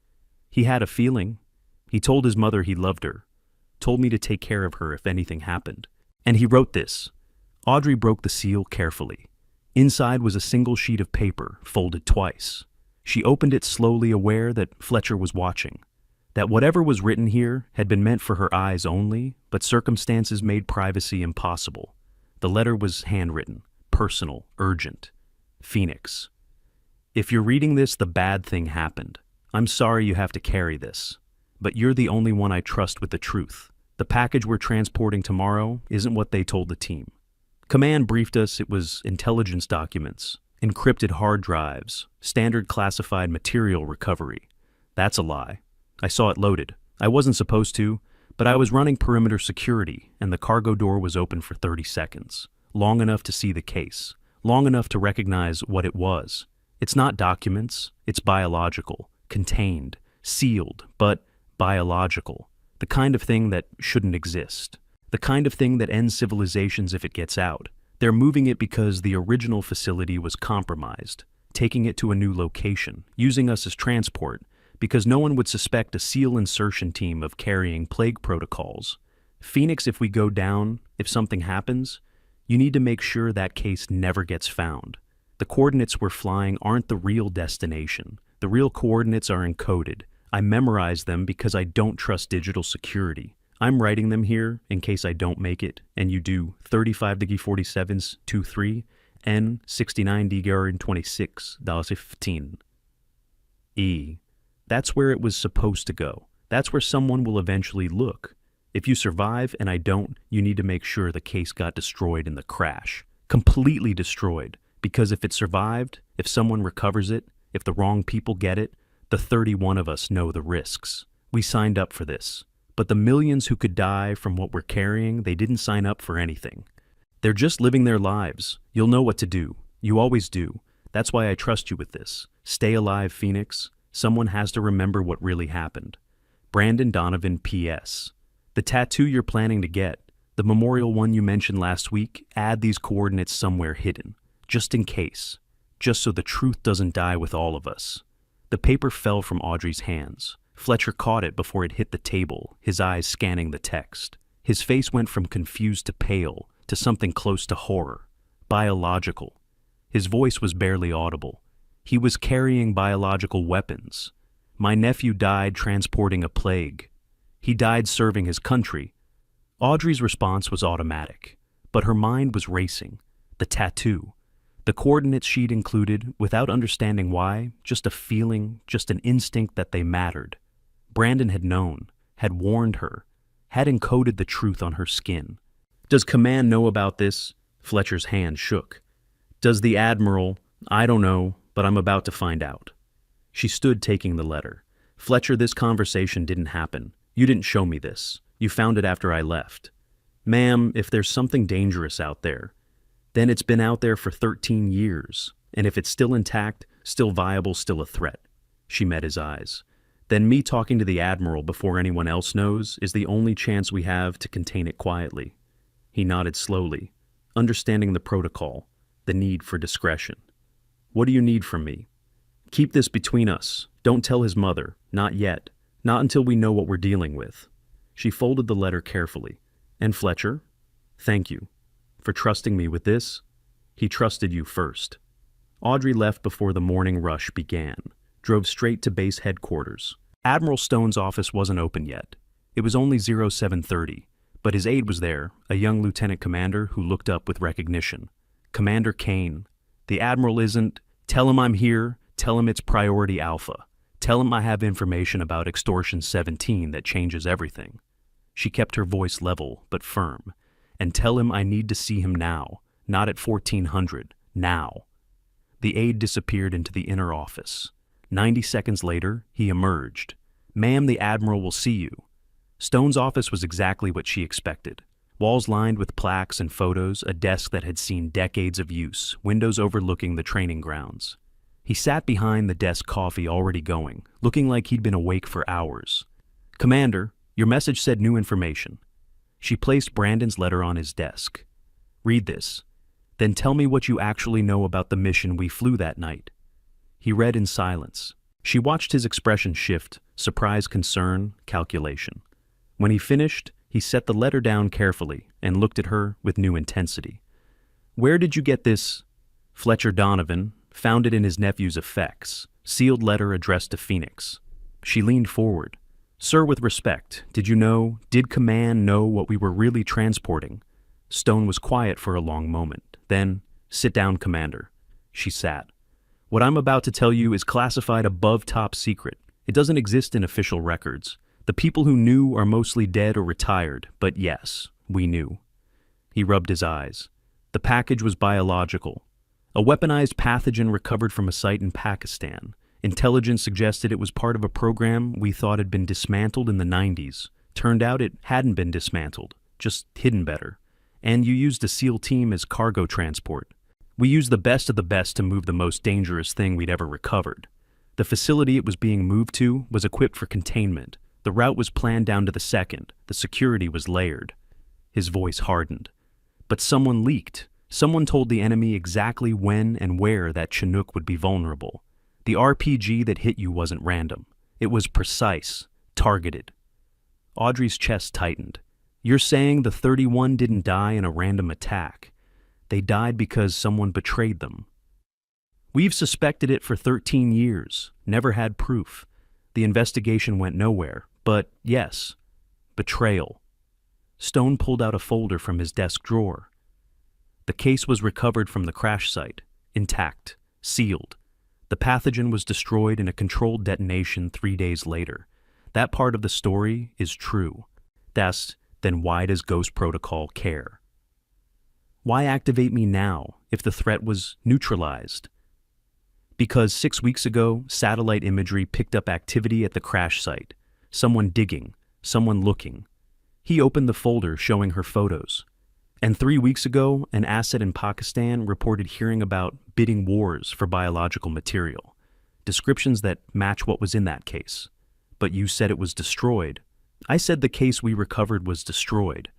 He had a feeling. He told his mother he loved her, told me to take care of her if anything happened. And he wrote this. Audrey broke the seal carefully. Inside was a single sheet of paper, folded twice. She opened it slowly, aware that Fletcher was watching. That whatever was written here had been meant for her eyes only, but circumstances made privacy impossible. The letter was handwritten, personal, urgent. Phoenix. If you're reading this, the bad thing happened. I'm sorry you have to carry this, but you're the only one I trust with the truth. The package we're transporting tomorrow isn't what they told the team. Command briefed us it was intelligence documents, encrypted hard drives, standard classified material recovery. That's a lie. I saw it loaded. I wasn't supposed to, but I was running perimeter security, and the cargo door was open for 30 seconds, long enough to see the case, long enough to recognize what it was. It's not documents, it's biological, contained, sealed, but biological. The kind of thing that shouldn't exist. The kind of thing that ends civilizations if it gets out. They're moving it because the original facility was compromised, taking it to a new location, using us as transport, because no one would suspect a SEAL insertion team of carrying plague protocols. Phoenix, if we go down, if something happens, You need to make sure that case never gets found. The coordinates we're flying aren't the real destination. The real coordinates are encoded. I memorize them because I don't trust digital security. I'm writing them here in case I don't make it, and you do. 35 Digi 47s 23 N 69 Digi 26 $15. E. That's where it was supposed to go. That's where someone will eventually look. If you survive and I don't, you need to make sure the case got destroyed in the crash. Completely destroyed. Because if it survived, if someone recovers it, if the wrong people get it, the 31 of us know the risks. We signed up for this. But the millions who could die from what we're carrying, they didn't sign up for anything. They're just living their lives. You'll know what to do. You always do. That's why I trust you with this. Stay alive, Phoenix. Someone has to remember what really happened. Brandon Donovan, P.S. The tattoo you're planning to get, the memorial one you mentioned last week, add these coordinates somewhere hidden. Just in case. Just so the truth doesn't die with all of us. The paper fell from Audrey's hands. Fletcher caught it before it hit the table, his eyes scanning the text. His face went from confused to pale, to something close to horror. Biological. His voice was barely audible. He was carrying biological weapons. My nephew died transporting a plague. He died serving his country. Audrey's response was automatic, but her mind was racing. The tattoo. The coordinate sheet included, without understanding why, just a feeling, just an instinct that they mattered. Brandon had known, had warned her, had encoded the truth on her skin. Does Command know about this? Fletcher's hand shook. Does the Admiral? I don't know, but I'm about to find out. She stood taking the letter. Fletcher, this conversation didn't happen. You didn't show me this. You found it after I left. Ma'am, if there's something dangerous out there, then it's been out there for 13 years. And if it's still intact, still viable, still a threat. She met his eyes. Then me talking to the Admiral before anyone else knows is the only chance we have to contain it quietly. He nodded slowly, understanding the protocol, the need for discretion. What do you need from me? Keep this between us. Don't tell his mother. Not yet. Not until we know what we're dealing with. She folded the letter carefully. And Fletcher? Thank you. For trusting me with this. He trusted you first. Audrey left before the morning rush began, drove straight to base headquarters. Admiral Stone's office wasn't open yet. It was only 0730, but his aide was there, a young lieutenant commander who looked up with recognition. Commander Kane. The Admiral isn't. Tell him I'm here. Tell him it's Priority Alpha. Tell him I have information about Extortion 17 that changes everything. She kept her voice level but firm. And tell him I need to see him now, not at 1400, now. The aide disappeared into the inner office. 90 seconds later, he emerged. Ma'am, the Admiral will see you. Stone's office was exactly what she expected. Walls lined with plaques and photos, a desk that had seen decades of use, windows overlooking the training grounds. He sat behind the desk, coffee already going, looking like he'd been awake for hours. Commander, your message said new information. She placed Brandon's letter on his desk. Read this. Then tell me what you actually know about the mission we flew that night. He read in silence. She watched his expression shift, surprise, concern, calculation. When he finished, he set the letter down carefully and looked at her with new intensity. Where did you get this? Fletcher Donovan found it in his nephew's effects, sealed letter addressed to Phoenix. She leaned forward. Sir, with respect, did Command know what we were really transporting? Stone was quiet for a long moment. Then, sit down, Commander. She sat. What I'm about to tell you is classified above top secret. It doesn't exist in official records. The people who knew are mostly dead or retired, but yes, we knew. He rubbed his eyes. The package was biological. A weaponized pathogen recovered from a site in Pakistan. Intelligence suggested it was part of a program we thought had been dismantled in the 90s. Turned out it hadn't been dismantled, just hidden better. And you used a SEAL team as cargo transport. We used the best of the best to move the most dangerous thing we'd ever recovered. The facility it was being moved to was equipped for containment. The route was planned down to the second. The security was layered. His voice hardened. But someone leaked. Someone told the enemy exactly when and where that Chinook would be vulnerable. The RPG that hit you wasn't random. It was precise, targeted. Audrey's chest tightened. You're saying the 31 didn't die in a random attack. They died because someone betrayed them. We've suspected it for 13 years, never had proof. The investigation went nowhere, but yes, betrayal. Stone pulled out a folder from his desk drawer. The case was recovered from the crash site, intact, sealed. The pathogen was destroyed in a controlled detonation 3 days later. That part of the story is true. Then why does Ghost Protocol care? Why activate me now if the threat was neutralized? Because 6 weeks ago, satellite imagery picked up activity at the crash site. Someone digging, someone looking. He opened the folder showing her photos. And 3 weeks ago, an asset in Pakistan reported hearing about bidding wars for biological material. Descriptions that match what was in that case. But you said it was destroyed. I said the case we recovered was destroyed.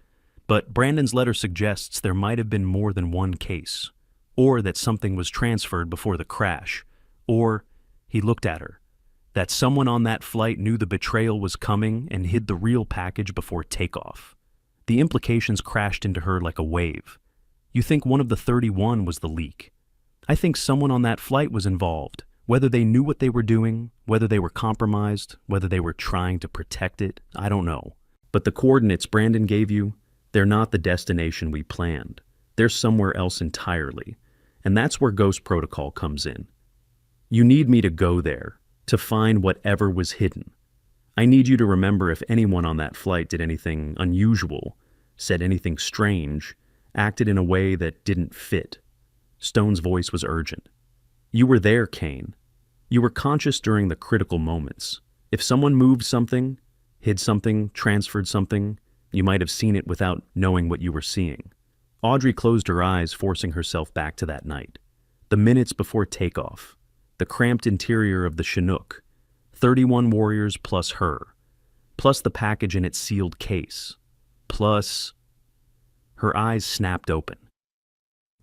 But Brandon's letter suggests there might have been more than one case. Or that something was transferred before the crash. Or, he looked at her, that someone on that flight knew the betrayal was coming and hid the real package before takeoff. The implications crashed into her like a wave. You think one of the 31 was the leak. I think someone on that flight was involved, whether they knew what they were doing, whether they were compromised, whether they were trying to protect it, I don't know. But the coordinates Brandon gave you, they're not the destination we planned. They're somewhere else entirely. And that's where Ghost Protocol comes in. You need me to go there, to find whatever was hidden. I need you to remember if anyone on that flight did anything unusual, said anything strange, acted in a way that didn't fit. Stone's voice was urgent. You were there, Kane. You were conscious during the critical moments. If someone moved something, hid something, transferred something, you might have seen it without knowing what you were seeing. Audrey closed her eyes, forcing herself back to that night. The minutes before takeoff. The cramped interior of the Chinook. 31 warriors plus her. Plus the package in its sealed case. Plus... Her eyes snapped open.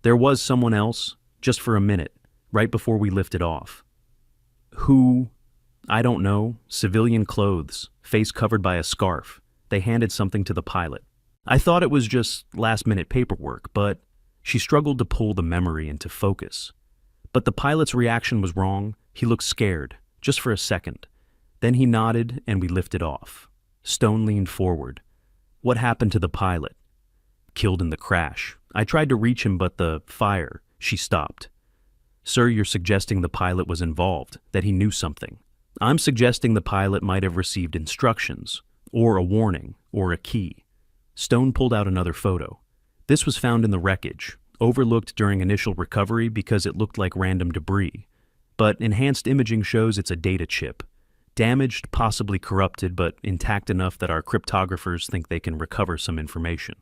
There was someone else, just for a minute, right before we lifted off. Who? I don't know. Civilian clothes, face covered by a scarf. They handed something to the pilot. I thought it was just last-minute paperwork, but she struggled to pull the memory into focus. But the pilot's reaction was wrong. He looked scared, just for a second. Then he nodded and we lifted off. Stone leaned forward. What happened to the pilot? Killed in the crash. I tried to reach him, but the fire. She stopped. Sir, you're suggesting the pilot was involved, that he knew something. I'm suggesting the pilot might have received instructions, or a warning, or a key. Stone pulled out another photo. This was found in the wreckage, overlooked during initial recovery because it looked like random debris. But enhanced imaging shows it's a data chip. Damaged, possibly corrupted, but intact enough that our cryptographers think they can recover some information.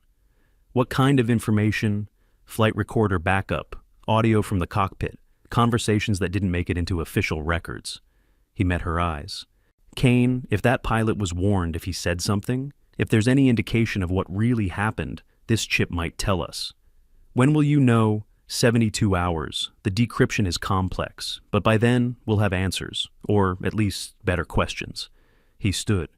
What kind of information? Flight recorder backup, audio from the cockpit, conversations that didn't make it into official records. He met her eyes. Kane, if that pilot was warned if he said something, if there's any indication of what really happened, this chip might tell us. When will you know? 72 hours. The decryption is complex, but by then we'll have answers, or at least better questions. He stood.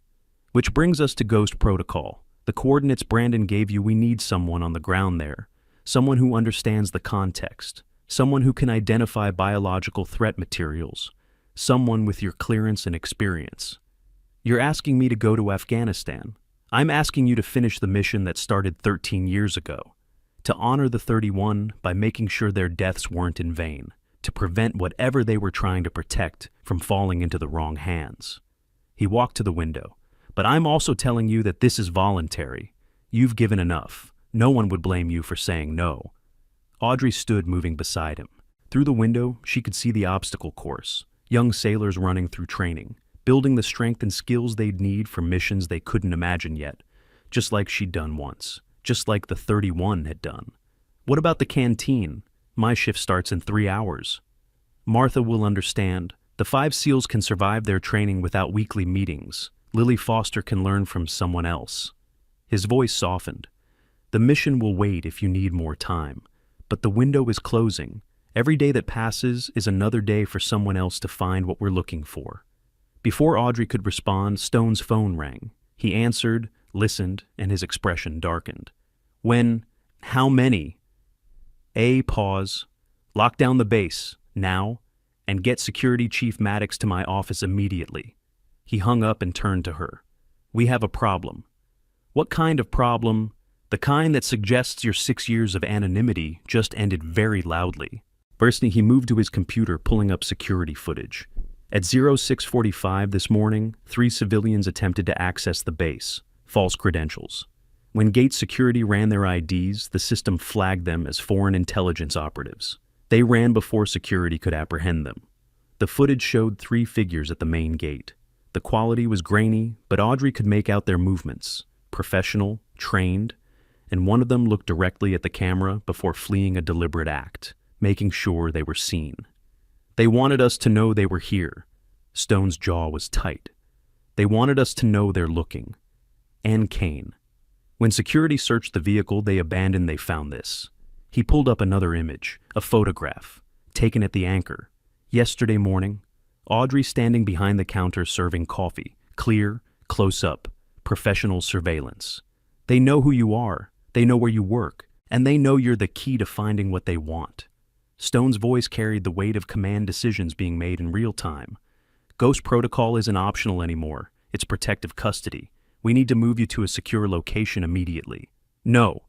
Which brings us to Ghost Protocol. The coordinates Brandon gave you, we need someone on the ground there. Someone who understands the context. Someone who can identify biological threat materials. Someone with your clearance and experience. You're asking me to go to Afghanistan. I'm asking you to finish the mission that started 13 years ago. To honor the 31 by making sure their deaths weren't in vain. To prevent whatever they were trying to protect from falling into the wrong hands. He walked to the window. But I'm also telling you that this is voluntary. You've given enough. No one would blame you for saying no. Audrey stood moving beside him. Through the window, she could see the obstacle course. Young sailors running through training, building the strength and skills they'd need for missions they couldn't imagine yet, just like she'd done once, just like the 31 had done. What about the canteen? My shift starts in 3 hours. Martha will understand. The 5 SEALs can survive their training without weekly meetings. Lily Foster can learn from someone else. His voice softened. The mission will wait if you need more time, but the window is closing. Every day that passes is another day for someone else to find what we're looking for. Before Audrey could respond, Stone's phone rang. He answered, listened, and his expression darkened. When? How many? Pause. Lock down the base, now, and get Security Chief Maddox to my office immediately. He hung up and turned to her. We have a problem. What kind of problem? The kind that suggests your 6 years of anonymity just ended very loudly. Firstly, he moved to his computer, pulling up security footage. At 06:45 this morning, 3 civilians attempted to access the base, false credentials. When Gate Security ran their IDs, the system flagged them as foreign intelligence operatives. They ran before security could apprehend them. The footage showed 3 figures at the main gate. The quality was grainy, but Audrey could make out their movements, professional, trained, and one of them looked directly at the camera before fleeing a deliberate act, making sure they were seen. They wanted us to know they were here. Stone's jaw was tight. They wanted us to know they're looking. And Kane. When security searched the vehicle they abandoned, they found this. He pulled up another image, a photograph, taken at the anchor. Yesterday morning, Audrey standing behind the counter serving coffee, clear, close up, professional surveillance. They know who you are, they know where you work, and they know you're the key to finding what they want. Stone's voice carried the weight of command decisions being made in real time. Ghost protocol isn't optional anymore, it's protective custody. We need to move you to a secure location immediately. No.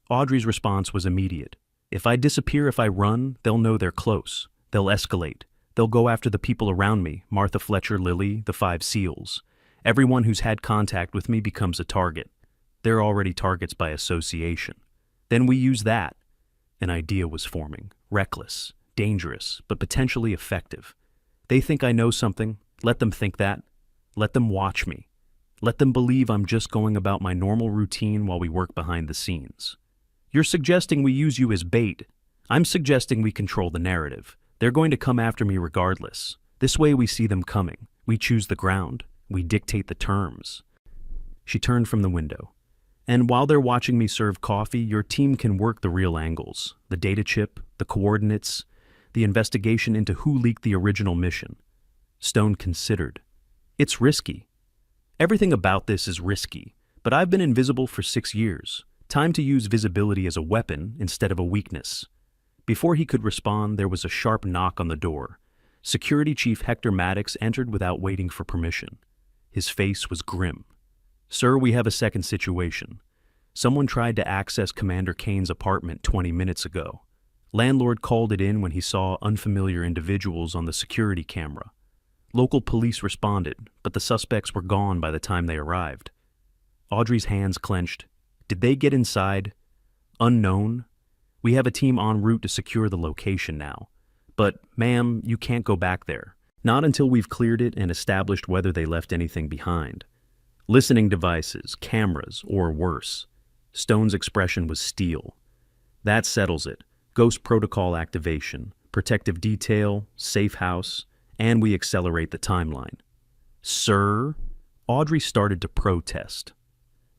Audrey's response was immediate. If I disappear, if I run, they'll know they're close. They'll escalate. They'll go after the people around me, Martha, Fletcher, Lily, the 5 SEALs. Everyone who's had contact with me becomes a target. They're already targets by association. Then we use that. An idea was forming. Reckless, dangerous, but potentially effective. They think I know something. Let them think that. Let them watch me. Let them believe I'm just going about my normal routine while we work behind the scenes. You're suggesting we use you as bait. I'm suggesting we control the narrative. They're going to come after me regardless. This way we see them coming. We choose the ground. We dictate the terms. She turned from the window. And while they're watching me serve coffee, your team can work the real angles. The data chip, the coordinates, the investigation into who leaked the original mission. Stone considered. It's risky. Everything about this is risky, but I've been invisible for 6 years. Time to use visibility as a weapon instead of a weakness. Before he could respond, there was a sharp knock on the door. Security Chief Hector Maddox entered without waiting for permission. His face was grim. Sir, we have a second situation. Someone tried to access Commander Kane's apartment 20 minutes ago. Landlord called it in when he saw unfamiliar individuals on the security camera. Local police responded, but the suspects were gone by the time they arrived. Audrey's hands clenched. Did they get inside? Unknown. We have a team en route to secure the location now. But, ma'am, you can't go back there. Not until we've cleared it and established whether they left anything behind. Listening devices, cameras, or worse. Stone's expression was steel. That settles it. Ghost protocol activation, protective detail, safe house, and we accelerate the timeline. Sir? Audrey started to protest.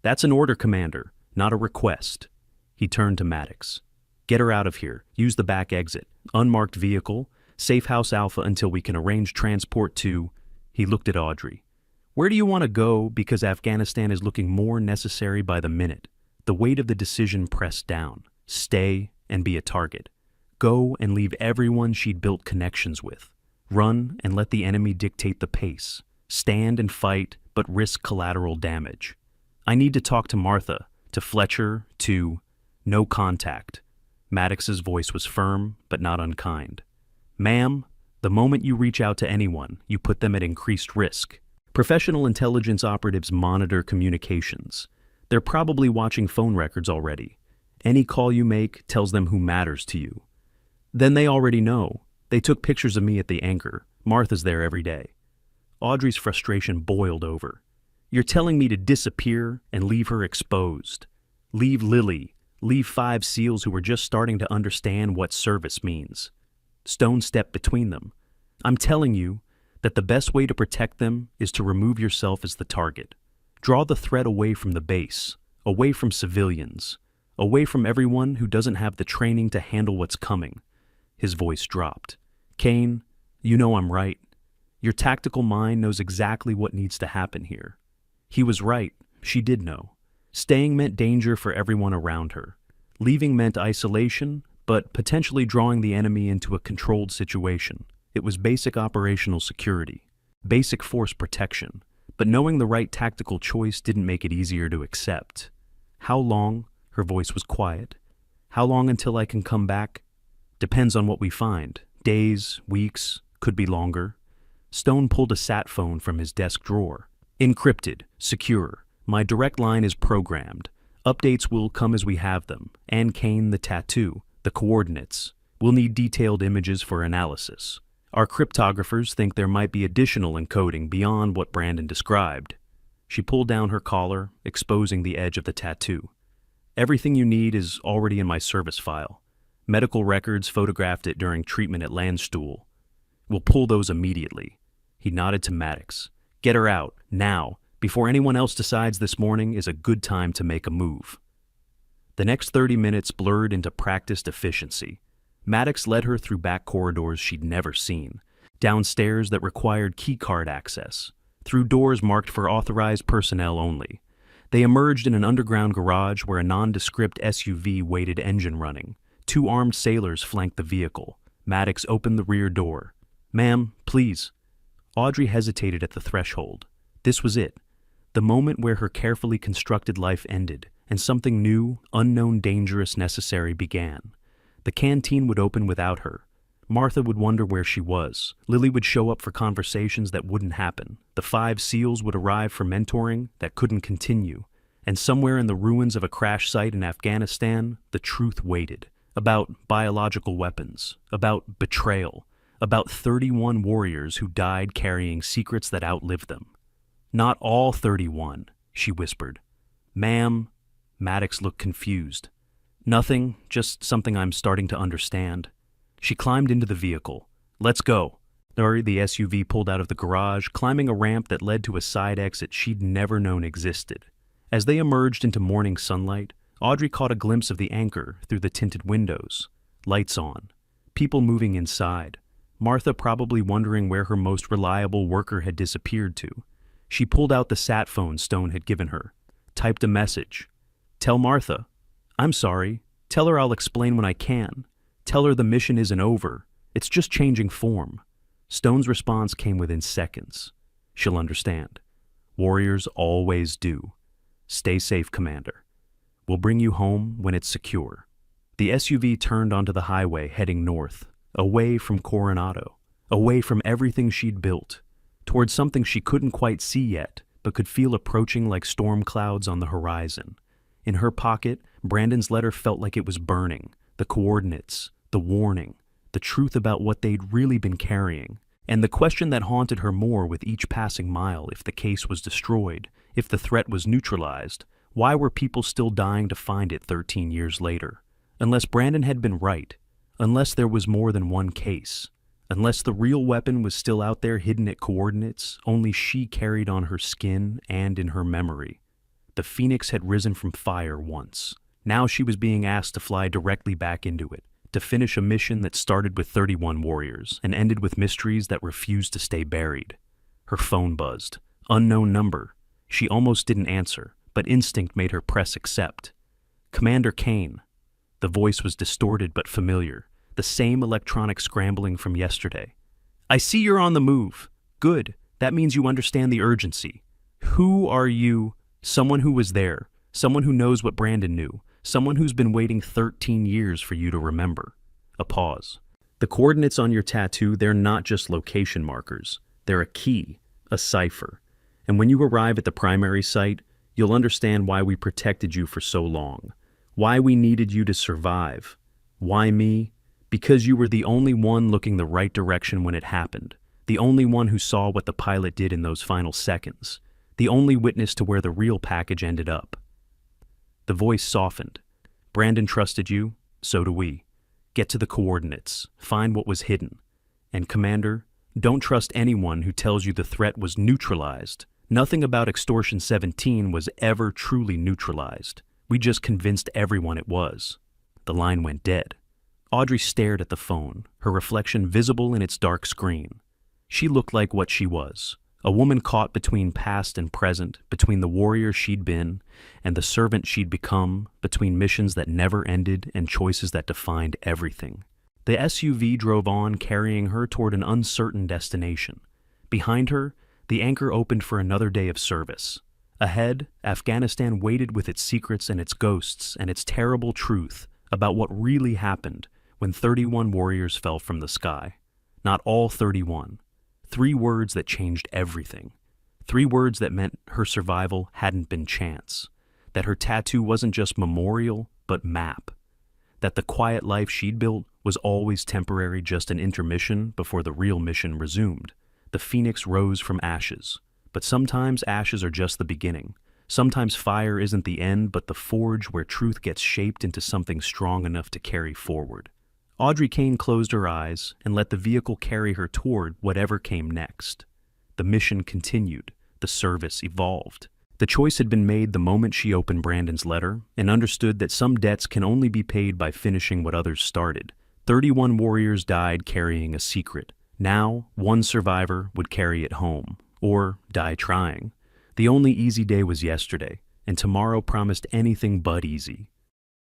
That's an order, Commander, not a request. He turned to Maddox. Get her out of here. Use the back exit. Unmarked vehicle. Safe House Alpha until we can arrange transport to... He looked at Audrey. Where do you want to go? Because Afghanistan is looking more necessary by the minute. The weight of the decision pressed down. Stay and be a target. Go and leave everyone she'd built connections with. Run and let the enemy dictate the pace. Stand and fight, but risk collateral damage. I need to talk to Martha, to Fletcher, to... No contact. Maddox's voice was firm, but not unkind. Ma'am, the moment you reach out to anyone, you put them at increased risk. Professional intelligence operatives monitor communications. They're probably watching phone records already. Any call you make tells them who matters to you. Then they already know. They took pictures of me at the anchor. Martha's there every day. Audrey's frustration boiled over. You're telling me to disappear and leave her exposed. Leave Lily. Leave 5 SEALs who are just starting to understand what service means. Stone stepped between them. I'm telling you that the best way to protect them is to remove yourself as the target. Draw the threat away from the base, away from civilians, away from everyone who doesn't have the training to handle what's coming. His voice dropped. Kane, you know I'm right. Your tactical mind knows exactly what needs to happen here. He was right. She did know. Staying meant danger for everyone around her. Leaving meant isolation, but potentially drawing the enemy into a controlled situation. It was basic operational security, basic force protection, but knowing the right tactical choice didn't make it easier to accept. How long? Her voice was quiet. How long until I can come back? Depends on what we find. Days, weeks, could be longer. Stone pulled a sat phone from his desk drawer. Encrypted, secure. My direct line is programmed. Updates will come as we have them. And Kane, the tattoo, the coordinates. We'll need detailed images for analysis. Our cryptographers think there might be additional encoding beyond what Brandon described. She pulled down her collar, exposing the edge of the tattoo. Everything you need is already in my service file. Medical records photographed it during treatment at Landstuhl. We'll pull those immediately. He nodded to Maddox. Get her out, now, before anyone else decides this morning is a good time to make a move. The next 30 minutes blurred into practiced efficiency. Maddox led her through back corridors she'd never seen, down stairs that required keycard access, through doors marked for authorized personnel only. They emerged in an underground garage where a nondescript SUV waited engine running. 2 armed sailors flanked the vehicle. Maddox opened the rear door. Ma'am, please. Audrey hesitated at the threshold. This was it. The moment where her carefully constructed life ended, and something new, unknown, dangerous, necessary began. The canteen would open without her. Martha would wonder where she was. Lily would show up for conversations that wouldn't happen. The 5 SEALs would arrive for mentoring that couldn't continue. And somewhere in the ruins of a crash site in Afghanistan, the truth waited. About biological weapons, about betrayal, about 31 warriors who died carrying secrets that outlived them. Not all 31, she whispered. Ma'am, Maddox looked confused. Nothing, just something I'm starting to understand. She climbed into the vehicle. Let's go. The SUV pulled out of the garage, climbing a ramp that led to a side exit she'd never known existed. As they emerged into morning sunlight, Audrey caught a glimpse of the anchor through the tinted windows. Lights on. People moving inside. Martha probably wondering where her most reliable worker had disappeared to. She pulled out the sat phone Stone had given her. Typed a message. Tell Martha. I'm sorry. Tell her I'll explain when I can. Tell her the mission isn't over. It's just changing form. Stone's response came within seconds. She'll understand. Warriors always do. Stay safe, Commander. We'll bring you home when it's secure. The SUV turned onto the highway heading north, away from Coronado, away from everything she'd built, towards something she couldn't quite see yet, but could feel approaching like storm clouds on the horizon. In her pocket, Brandon's letter felt like it was burning, the coordinates, the warning, the truth about what they'd really been carrying, and the question that haunted her more with each passing mile: if the case was destroyed, if the threat was neutralized, why were people still dying to find it 13 years later? Unless Brandon had been right, unless there was more than one case, unless the real weapon was still out there hidden at coordinates only she carried on her skin and in her memory. The Phoenix had risen from fire once. Now she was being asked to fly directly back into it, to finish a mission that started with 31 warriors and ended with mysteries that refused to stay buried. Her phone buzzed. Unknown number. She almost didn't answer, but instinct made her press accept. Commander Kane. The voice was distorted but familiar, the same electronic scrambling from yesterday. I see you're on the move. Good. That means you understand the urgency. Who are you? Someone who was there. Someone who knows what Brandon knew. Someone who's been waiting 13 years for you to remember. A pause. The coordinates on your tattoo, they're not just location markers. They're a key, a cipher. And when you arrive at the primary site, you'll understand why we protected you for so long. Why we needed you to survive. Why me? Because you were the only one looking the right direction when it happened. The only one who saw what the pilot did in those final seconds. The only witness to where the real package ended up. The voice softened. Brandon trusted you, so do we. Get to the coordinates. Find what was hidden. And Commander, don't trust anyone who tells you the threat was neutralized. Nothing about Extortion 17 was ever truly neutralized. We just convinced everyone it was. The line went dead. Audrey stared at the phone, her reflection visible in its dark screen. She looked like what she was, A woman caught between past and present, between the warrior she'd been and the servant she'd become, between missions that never ended and choices that defined everything. The SUV drove on, carrying her toward an uncertain destination. Behind her, the anchor opened for another day of service. Ahead, Afghanistan waited with its secrets and its ghosts and its terrible truth about what really happened when 31 warriors fell from the sky. Not all 31. 3 words that changed everything. 3 words that meant her survival hadn't been chance. That her tattoo wasn't just memorial, but map. That the quiet life she'd built was always temporary, just an intermission before the real mission resumed. The phoenix rose from ashes. But sometimes ashes are just the beginning. Sometimes fire isn't the end, but the forge where truth gets shaped into something strong enough to carry forward. Audrey Kane closed her eyes and let the vehicle carry her toward whatever came next. The mission continued. The service evolved. The choice had been made the moment she opened Brandon's letter and understood that some debts can only be paid by finishing what others started. 31 warriors died carrying a secret. Now, one survivor would carry it home, or die trying. The only easy day was yesterday, and tomorrow promised anything but easy.